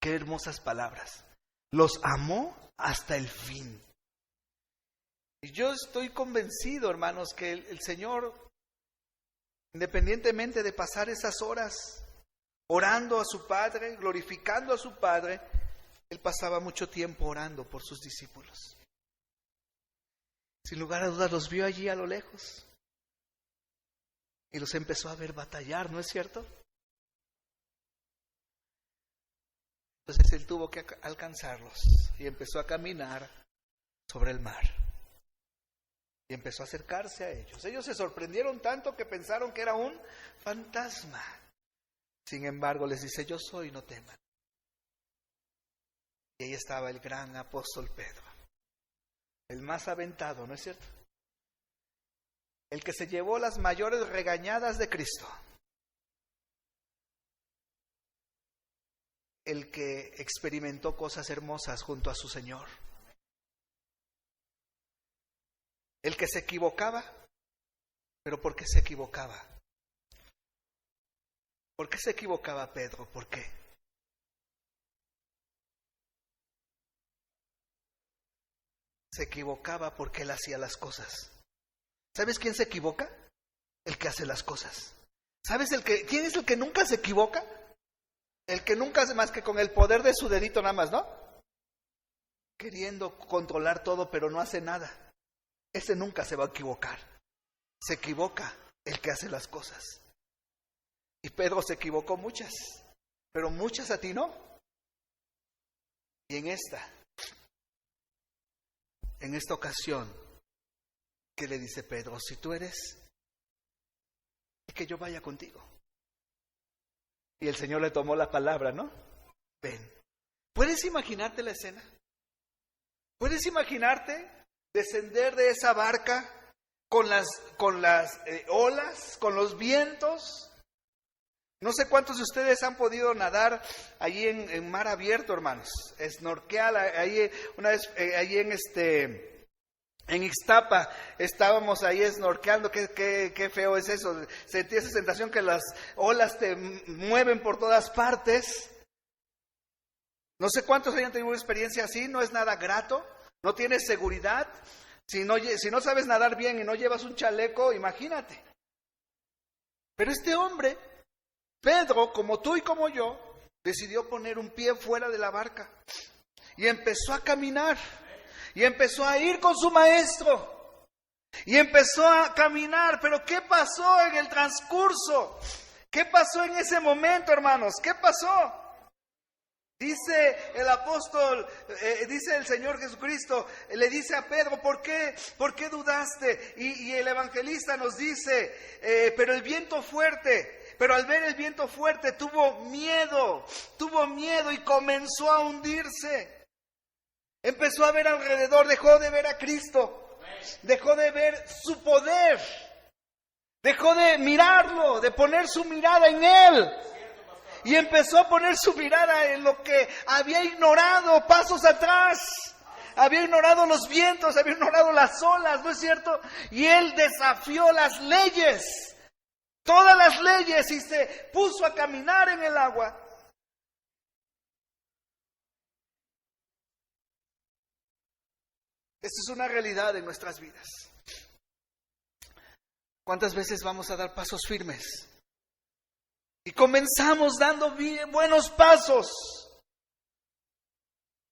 Speaker 2: Qué hermosas palabras. Los amó hasta el fin. Y yo estoy convencido, hermanos, que el Señor, independientemente de pasar esas horas orando a su Padre, glorificando a su Padre, Él pasaba mucho tiempo orando por sus discípulos. Sin lugar a dudas los vio allí a lo lejos y los empezó a ver batallar, ¿no es cierto? Entonces Él tuvo que alcanzarlos y empezó a caminar sobre el mar. Y empezó a acercarse a ellos. Ellos se sorprendieron tanto que pensaron que era un fantasma. Sin embargo, les dice, yo soy, no teman. Y ahí estaba el gran apóstol Pedro. El más aventado, ¿no es cierto? El que se llevó las mayores regañadas de Cristo. El que experimentó cosas hermosas junto a su Señor. El que se equivocaba, pero ¿por qué se equivocaba? ¿Por qué se equivocaba Pedro? ¿Por qué? Se equivocaba porque él hacía las cosas. ¿Sabes quién se equivoca? El que hace las cosas. ¿Sabes quién es el que nunca se equivoca? El que nunca hace más que con el poder de su dedito nada más, ¿no? Queriendo controlar todo, pero no hace nada. Ese nunca se va a equivocar. Se equivoca el que hace las cosas. Y Pedro se equivocó muchas, pero muchas atinó. Y en esta ocasión, ¿qué le dice Pedro? Si tú eres, que yo vaya contigo. Y el Señor le tomó la palabra, ¿no? Ven. ¿Puedes imaginarte la escena? ¿Puedes imaginarte descender de esa barca con las olas, con los vientos. No sé cuántos de ustedes han podido nadar allí en mar abierto, hermanos. Snorkear, ahí una vez, allí en Ixtapa, estábamos ahí snorkeando. Qué feo es eso. Sentí esa sensación que las olas te mueven por todas partes. No sé cuántos hayan tenido una experiencia así, no es nada grato, no tienes seguridad. Si no sabes nadar bien y no llevas un chaleco, imagínate. Pero este hombre, Pedro, como tú y como yo, decidió poner un pie fuera de la barca y empezó a caminar y empezó a ir con su maestro y empezó a caminar. Pero ¿qué pasó en el transcurso? ¿Qué pasó en ese momento, hermanos? ¿Qué pasó? Dice el apóstol, dice el Señor Jesucristo, le dice a Pedro, ¿por qué dudaste? Y el evangelista nos dice, pero al ver el viento fuerte tuvo miedo y comenzó a hundirse. Empezó a ver alrededor, dejó de ver a Cristo, dejó de ver su poder, dejó de mirarlo, de poner su mirada en Él. Y empezó a poner su mirada en lo que había ignorado pasos atrás. Había ignorado los vientos, había ignorado las olas, ¿no es cierto? Y él desafió las leyes, todas las leyes, y se puso a caminar en el agua. Esto es una realidad en nuestras vidas. ¿Cuántas veces vamos a dar pasos firmes? Y comenzamos dando buenos pasos.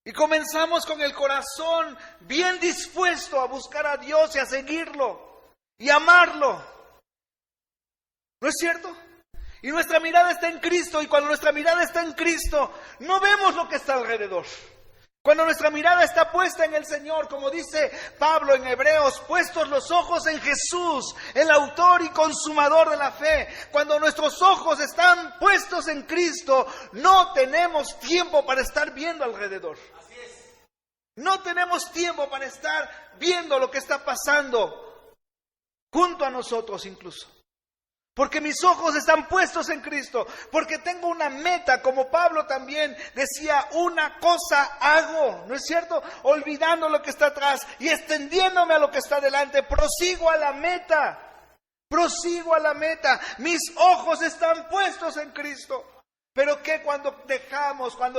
Speaker 2: Y comenzamos con el corazón bien dispuesto a buscar a Dios y a seguirlo y amarlo. ¿No es cierto? Y nuestra mirada está en Cristo. Y cuando nuestra mirada está en Cristo, no vemos lo que está alrededor. Cuando nuestra mirada está puesta en el Señor, como dice Pablo en Hebreos, puestos los ojos en Jesús, el autor y consumador de la fe. Cuando nuestros ojos están puestos en Cristo, no tenemos tiempo para estar viendo alrededor. No tenemos tiempo para estar viendo lo que está pasando junto a nosotros incluso. Porque mis ojos están puestos en Cristo, porque tengo una meta, como Pablo también decía, una cosa hago, ¿no es cierto? Olvidando lo que está atrás y extendiéndome a lo que está delante, prosigo a la meta, mis ojos están puestos en Cristo. Pero ¿qué cuando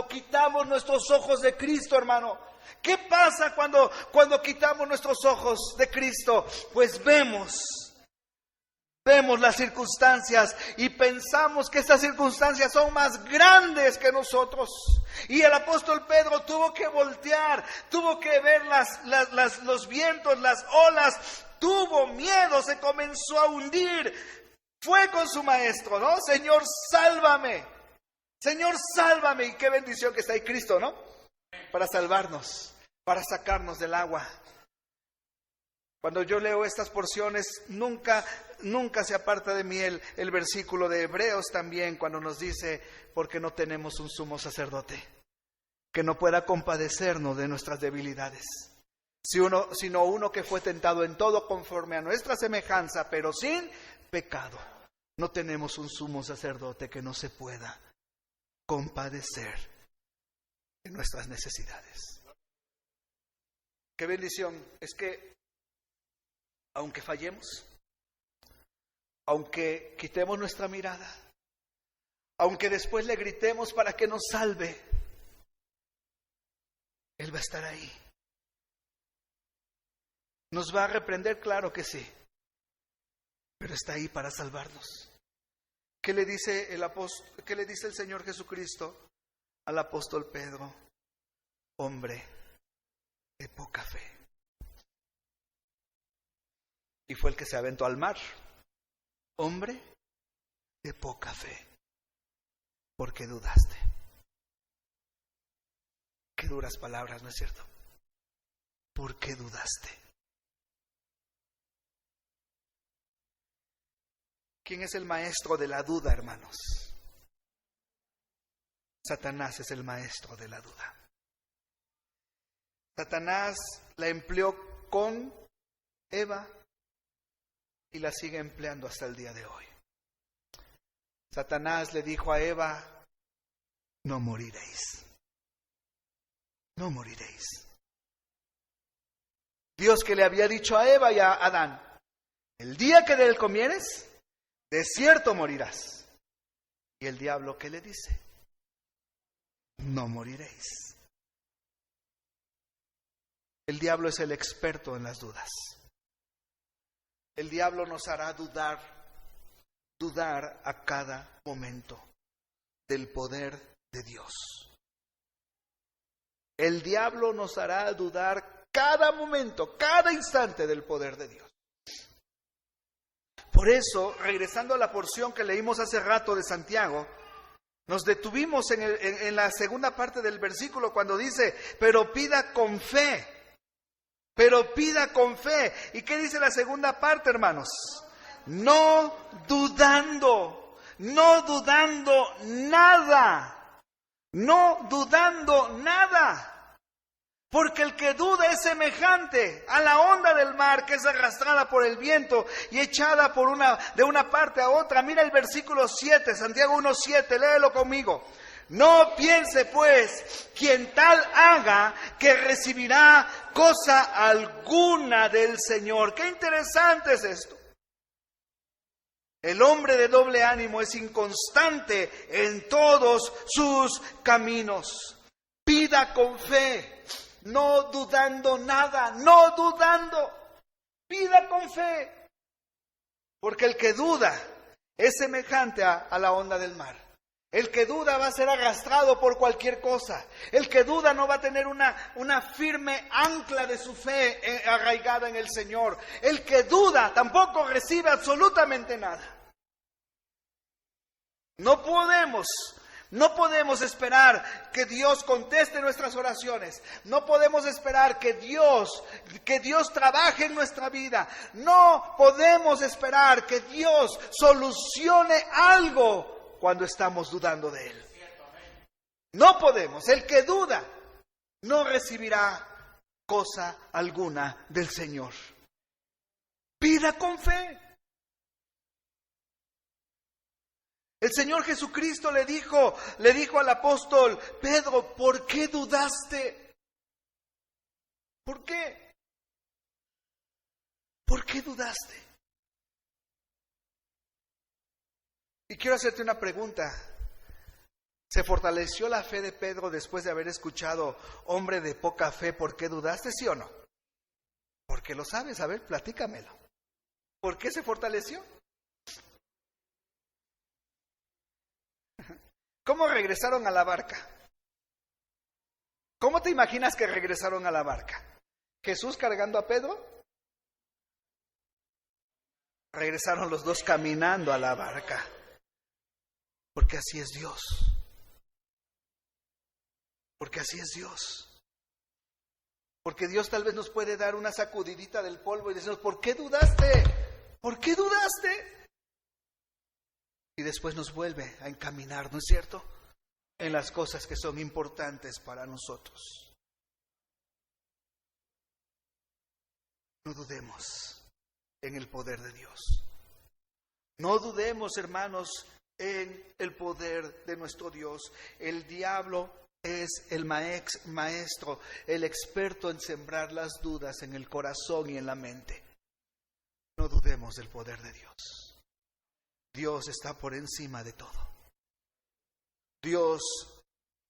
Speaker 2: quitamos nuestros ojos de Cristo, hermano? ¿Qué pasa cuando quitamos nuestros ojos de Cristo? Pues vemos las circunstancias y pensamos que estas circunstancias son más grandes que nosotros. Y el apóstol Pedro tuvo que voltear, tuvo que ver los vientos, las olas, tuvo miedo, se comenzó a hundir. Fue con su maestro, ¿no? Señor, sálvame. Señor, sálvame. Y qué bendición que está ahí Cristo, ¿no? Para salvarnos, para sacarnos del agua. Cuando yo leo estas porciones, nunca se aparta de mí el versículo de Hebreos también, cuando nos dice, porque no tenemos un sumo sacerdote que no pueda compadecernos de nuestras debilidades, sino uno que fue tentado en todo conforme a nuestra semejanza, pero sin pecado. No tenemos un sumo sacerdote que no se pueda compadecer de nuestras necesidades. Qué bendición es que aunque fallemos, aunque quitemos nuestra mirada, aunque después le gritemos para que nos salve, Él va a estar ahí. ¿Nos va a reprender? Claro que sí, pero está ahí para salvarnos. ¿Qué le dice el Señor Jesucristo al apóstol Pedro? Hombre de poca fe. Y fue el que se aventó al mar. Hombre de poca fe. ¿Por qué dudaste? Qué duras palabras, ¿no es cierto? ¿Por qué dudaste? ¿Quién es el maestro de la duda, hermanos? Satanás es el maestro de la duda. Satanás la empleó con Eva y la sigue empleando hasta el día de hoy. Satanás le dijo a Eva: no moriréis. No moriréis. Dios que le había dicho a Eva y a Adán: el día que de él comieres, de cierto morirás. Y el diablo, ¿qué le dice? No moriréis. El diablo es el experto en las dudas. El diablo nos hará dudar a cada momento del poder de Dios. El diablo nos hará dudar cada momento, cada instante del poder de Dios. Por eso, regresando a la porción que leímos hace rato de Santiago, nos detuvimos en la segunda parte del versículo cuando dice: pero pida con fe. Pero pida con fe. ¿Y qué dice la segunda parte, hermanos? No dudando nada. No dudando nada. Porque el que duda es semejante a la onda del mar que es arrastrada por el viento y echada de una parte a otra. Mira el versículo 7, Santiago 1:7, léelo conmigo. No piense pues quien tal haga que recibirá cosa alguna del Señor. Qué interesante es esto. El hombre de doble ánimo es inconstante en todos sus caminos. Pida con fe, no dudando nada, no dudando. Pida con fe. Porque el que duda es semejante a la onda del mar. El que duda va a ser arrastrado por cualquier cosa. El que duda no va a tener una firme ancla de su fe arraigada en el Señor. El que duda tampoco recibe absolutamente nada. No podemos esperar que Dios conteste nuestras oraciones. No podemos esperar que Dios trabaje en nuestra vida. No podemos esperar que Dios solucione algo cuando estamos dudando de Él. No podemos. El que duda no recibirá cosa alguna del Señor. Pida con fe. El Señor Jesucristo le dijo al apóstol Pedro: ¿por qué dudaste? ¿Por qué? ¿Por qué dudaste? Y quiero hacerte una pregunta. ¿Se fortaleció la fe de Pedro después de haber escuchado: hombre de poca fe, ¿por qué dudaste? ¿Sí o no? Porque lo sabes, a ver, platícamelo. ¿Por qué se fortaleció? ¿Cómo regresaron a la barca? ¿Cómo te imaginas que regresaron a la barca? ¿Jesús cargando a Pedro? Regresaron los dos caminando a la barca. Porque así es Dios. Porque así es Dios. Porque Dios tal vez nos puede dar una sacudidita del polvo y decirnos: ¿por qué dudaste? ¿Por qué dudaste? Y después nos vuelve a encaminar, ¿no es cierto?, en las cosas que son importantes para nosotros. No dudemos en el poder de Dios. No dudemos, hermanos, en el poder de nuestro Dios. El diablo es el maestro, el experto en sembrar las dudas en el corazón y en la mente. No dudemos del poder de Dios. Dios está por encima de todo.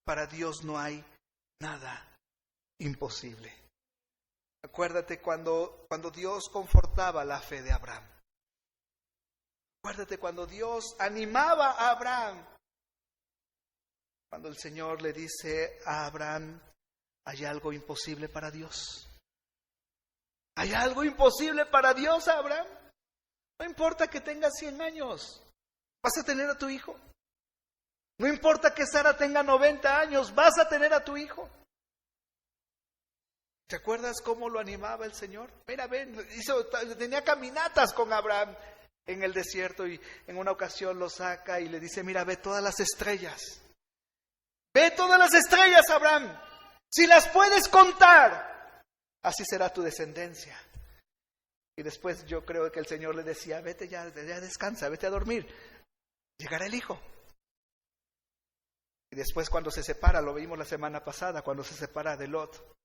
Speaker 2: Para Dios no hay nada imposible. Acuérdate cuando Dios confortaba la fe de Abraham. Acuérdate cuando Dios animaba a Abraham. Cuando el Señor le dice a Abraham: ¿hay algo imposible para Dios? ¿Hay algo imposible para Dios, Abraham? No importa que tengas 100 años, vas a tener a tu hijo. No importa que Sara tenga 90 años, vas a tener a tu hijo. ¿Te acuerdas cómo lo animaba el Señor? Mira, ven, tenía caminatas con Abraham en el desierto y en una ocasión lo saca y le dice: mira, ve todas las estrellas. Ve todas las estrellas, Abraham. Si las puedes contar, así será tu descendencia. Y después yo creo que el Señor le decía, vete ya descansa, vete a dormir. Llegará el hijo. Y después cuando se separa, lo vimos la semana pasada, cuando se separa de Lot,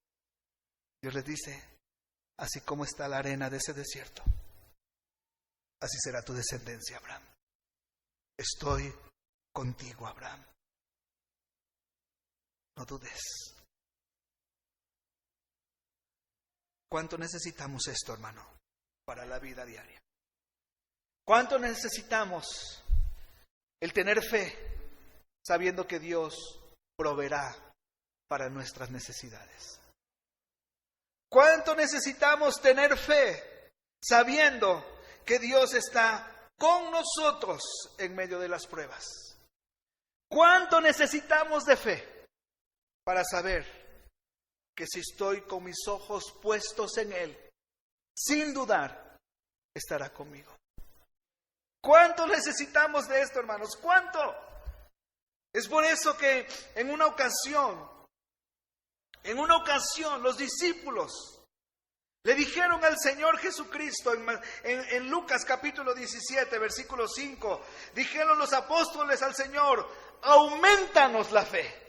Speaker 2: Dios les dice, así como está la arena de ese desierto, así será tu descendencia, Abraham. Estoy contigo, Abraham. No dudes. ¿Cuánto necesitamos esto, hermano, para la vida diaria? ¿Cuánto necesitamos el tener fe, sabiendo que Dios proveerá para nuestras necesidades? ¿Cuánto necesitamos tener fe, sabiendo que Dios está con nosotros en medio de las pruebas? ¿Cuánto necesitamos de fe para saber que si estoy con mis ojos puestos en Él, sin dudar, estará conmigo? ¿Cuánto necesitamos de esto, hermanos? ¿Cuánto? Es por eso que en una ocasión, los discípulos le dijeron al Señor Jesucristo, en Lucas capítulo 17, versículo 5, dijeron los apóstoles al Señor, aumentanos la fe.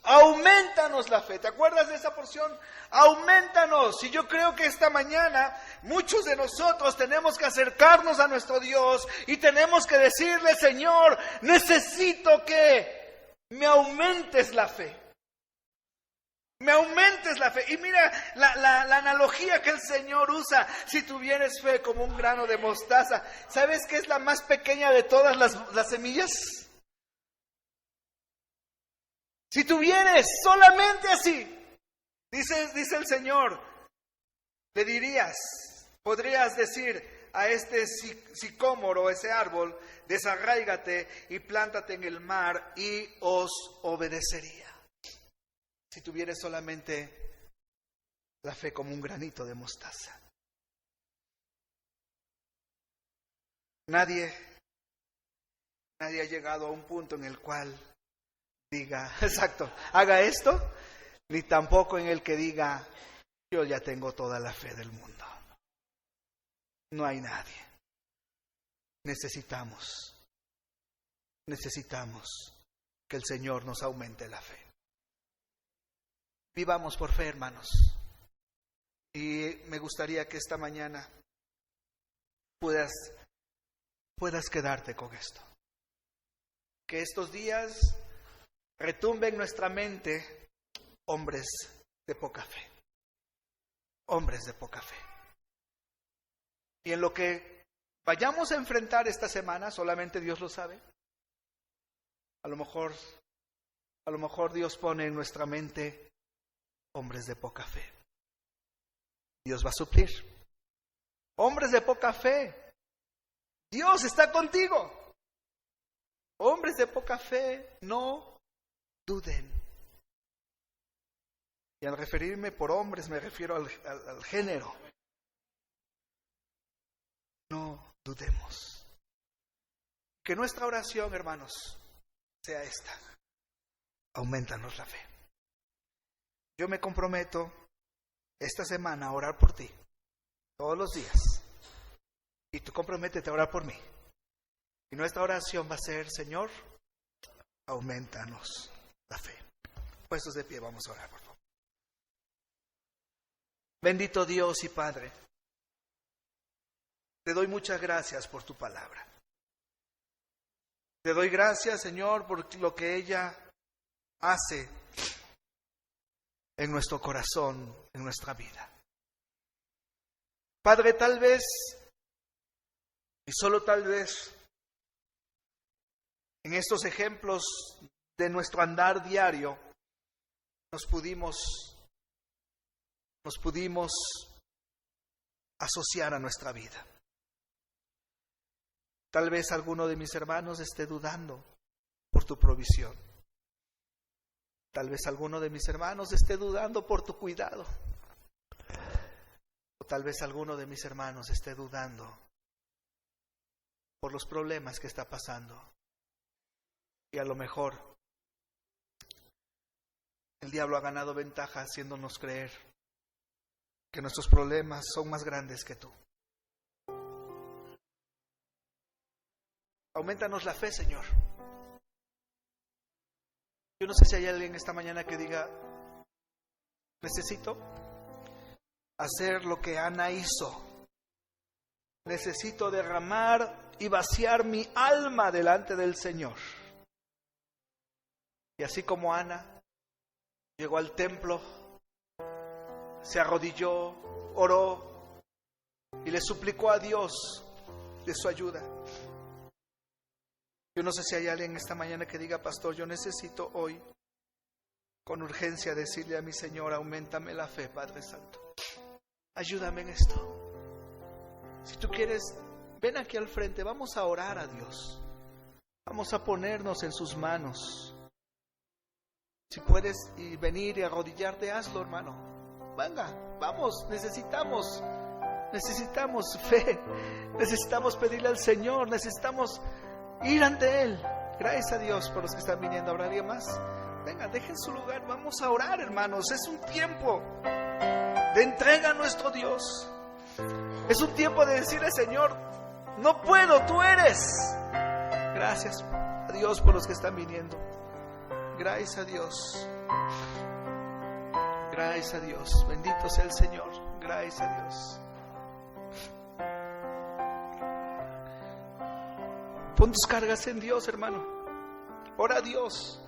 Speaker 2: Aumentanos la fe. ¿Te acuerdas de esa porción? Aumentanos. Y yo creo que esta mañana muchos de nosotros tenemos que acercarnos a nuestro Dios y tenemos que decirle, Señor, necesito que me aumentes la fe. Me aumentes la fe. Y mira la analogía que el Señor usa. Si tuvieres fe como un grano de mostaza, ¿sabes qué es la más pequeña de todas las semillas? Si tuvieres solamente así, dice el Señor, le dirías, podrías decir a este sicómoro, ese árbol, desarráigate y plántate en el mar y os obedecería. Si tuvieres solamente la fe como un granito de mostaza. Nadie ha llegado a un punto en el cual diga, exacto, haga esto, ni tampoco en el que diga, yo ya tengo toda la fe del mundo. No hay nadie. Necesitamos que el Señor nos aumente la fe. Vivamos por fe, hermanos. Y me gustaría que esta mañana puedas quedarte con esto. Que estos días retumbe en nuestra mente hombres de poca fe. Hombres de poca fe. Y en lo que vayamos a enfrentar esta semana, solamente Dios lo sabe. A lo mejor Dios pone en nuestra mente hombres de poca fe. Dios va a suplir. Hombres de poca fe. Dios está contigo. Hombres de poca fe, no duden. Y al referirme por hombres me refiero al género. No dudemos. Que nuestra oración, hermanos, sea esta. Aumentanos la fe. Yo me comprometo esta semana a orar por ti, todos los días. Y tú comprométete a orar por mí. Y nuestra oración va a ser, Señor, aumentanos la fe. Puestos de pie, vamos a orar, por favor. Bendito Dios y Padre, te doy muchas gracias por tu palabra. Te doy gracias, Señor, por lo que ella hace en nuestro corazón, en nuestra vida. Padre, tal vez, y solo tal vez, en estos ejemplos de nuestro andar diario, nos pudimos asociar a nuestra vida. Tal vez alguno de mis hermanos esté dudando por tu provisión. Tal vez alguno de mis hermanos esté dudando por tu cuidado. O tal vez alguno de mis hermanos esté dudando por los problemas que está pasando. Y a lo mejor el diablo ha ganado ventaja haciéndonos creer que nuestros problemas son más grandes que tú. Aumentanos la fe, Señor. Yo no sé si hay alguien esta mañana que diga, necesito hacer lo que Ana hizo. Necesito derramar y vaciar mi alma delante del Señor. Y así como Ana llegó al templo, se arrodilló, oró y le suplicó a Dios de su ayuda. Yo no sé si hay alguien esta mañana que diga, pastor, yo necesito hoy con urgencia decirle a mi Señor, auméntame la fe, Padre Santo. Ayúdame en esto. Si tú quieres, ven aquí al frente, vamos a orar a Dios. Vamos a ponernos en sus manos. Si puedes y venir y arrodillarte, hazlo, hermano. Venga, vamos, necesitamos fe. Necesitamos pedirle al Señor, necesitamos ir ante Él. Gracias a Dios por los que están viniendo. ¿Habrá alguien más? Venga, dejen su lugar, vamos a orar, hermanos. Es un tiempo de entrega a nuestro Dios. Es un tiempo de decirle, Señor, no puedo, tú eres. Gracias a Dios por los que están viniendo. Gracias a Dios. Gracias a Dios. Bendito sea el Señor. Gracias a Dios. Pon tus cargas en Dios, hermano. Ora a Dios.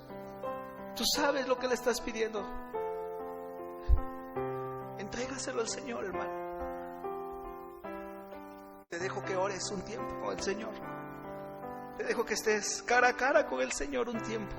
Speaker 2: Tú sabes lo que le estás pidiendo. Entrégaselo al Señor, hermano. Te dejo que ores un tiempo con el Señor. Te dejo que estés cara a cara con el Señor un tiempo.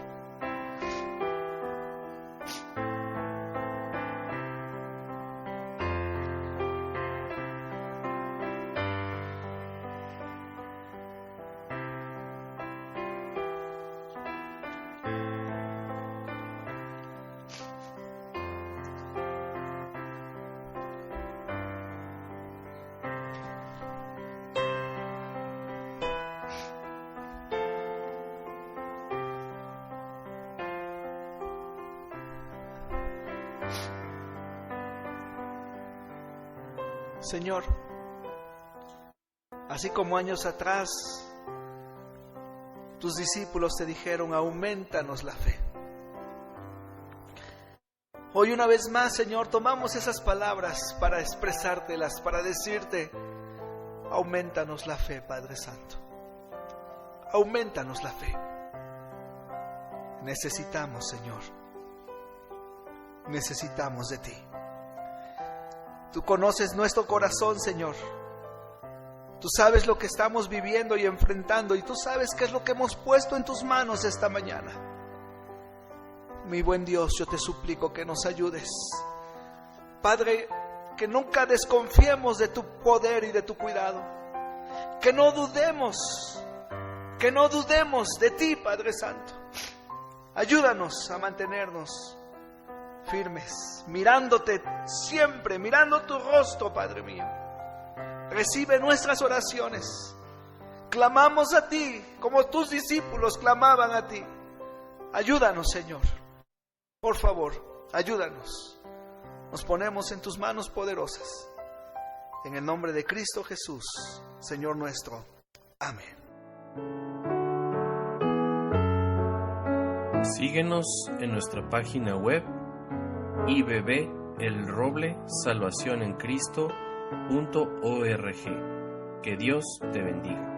Speaker 2: Señor, así como años atrás tus discípulos te dijeron, aumentanos la fe. Hoy una vez más, Señor, tomamos esas palabras para expresártelas, para decirte, aumentanos la fe, Padre Santo. Aumentanos la fe. Necesitamos, Señor. Necesitamos de ti. Tú conoces nuestro corazón, Señor. Tú sabes lo que estamos viviendo y enfrentando, y tú sabes qué es lo que hemos puesto en tus manos esta mañana. Mi buen Dios, yo te suplico que nos ayudes. Padre, que nunca desconfiemos de tu poder y de tu cuidado. Que no dudemos de ti, Padre Santo. Ayúdanos a mantenernos firmes, mirándote siempre, mirando tu rostro, Padre mío. Recibe nuestras oraciones. Clamamos a ti como tus discípulos clamaban a ti. Ayúdanos, Señor. Por favor, ayúdanos. Nos ponemos en tus manos poderosas. En el nombre de Cristo Jesús, Señor nuestro. Amén.
Speaker 1: Síguenos en nuestra página web IBB El Roble Salvación en Cristo.org. Que Dios te bendiga.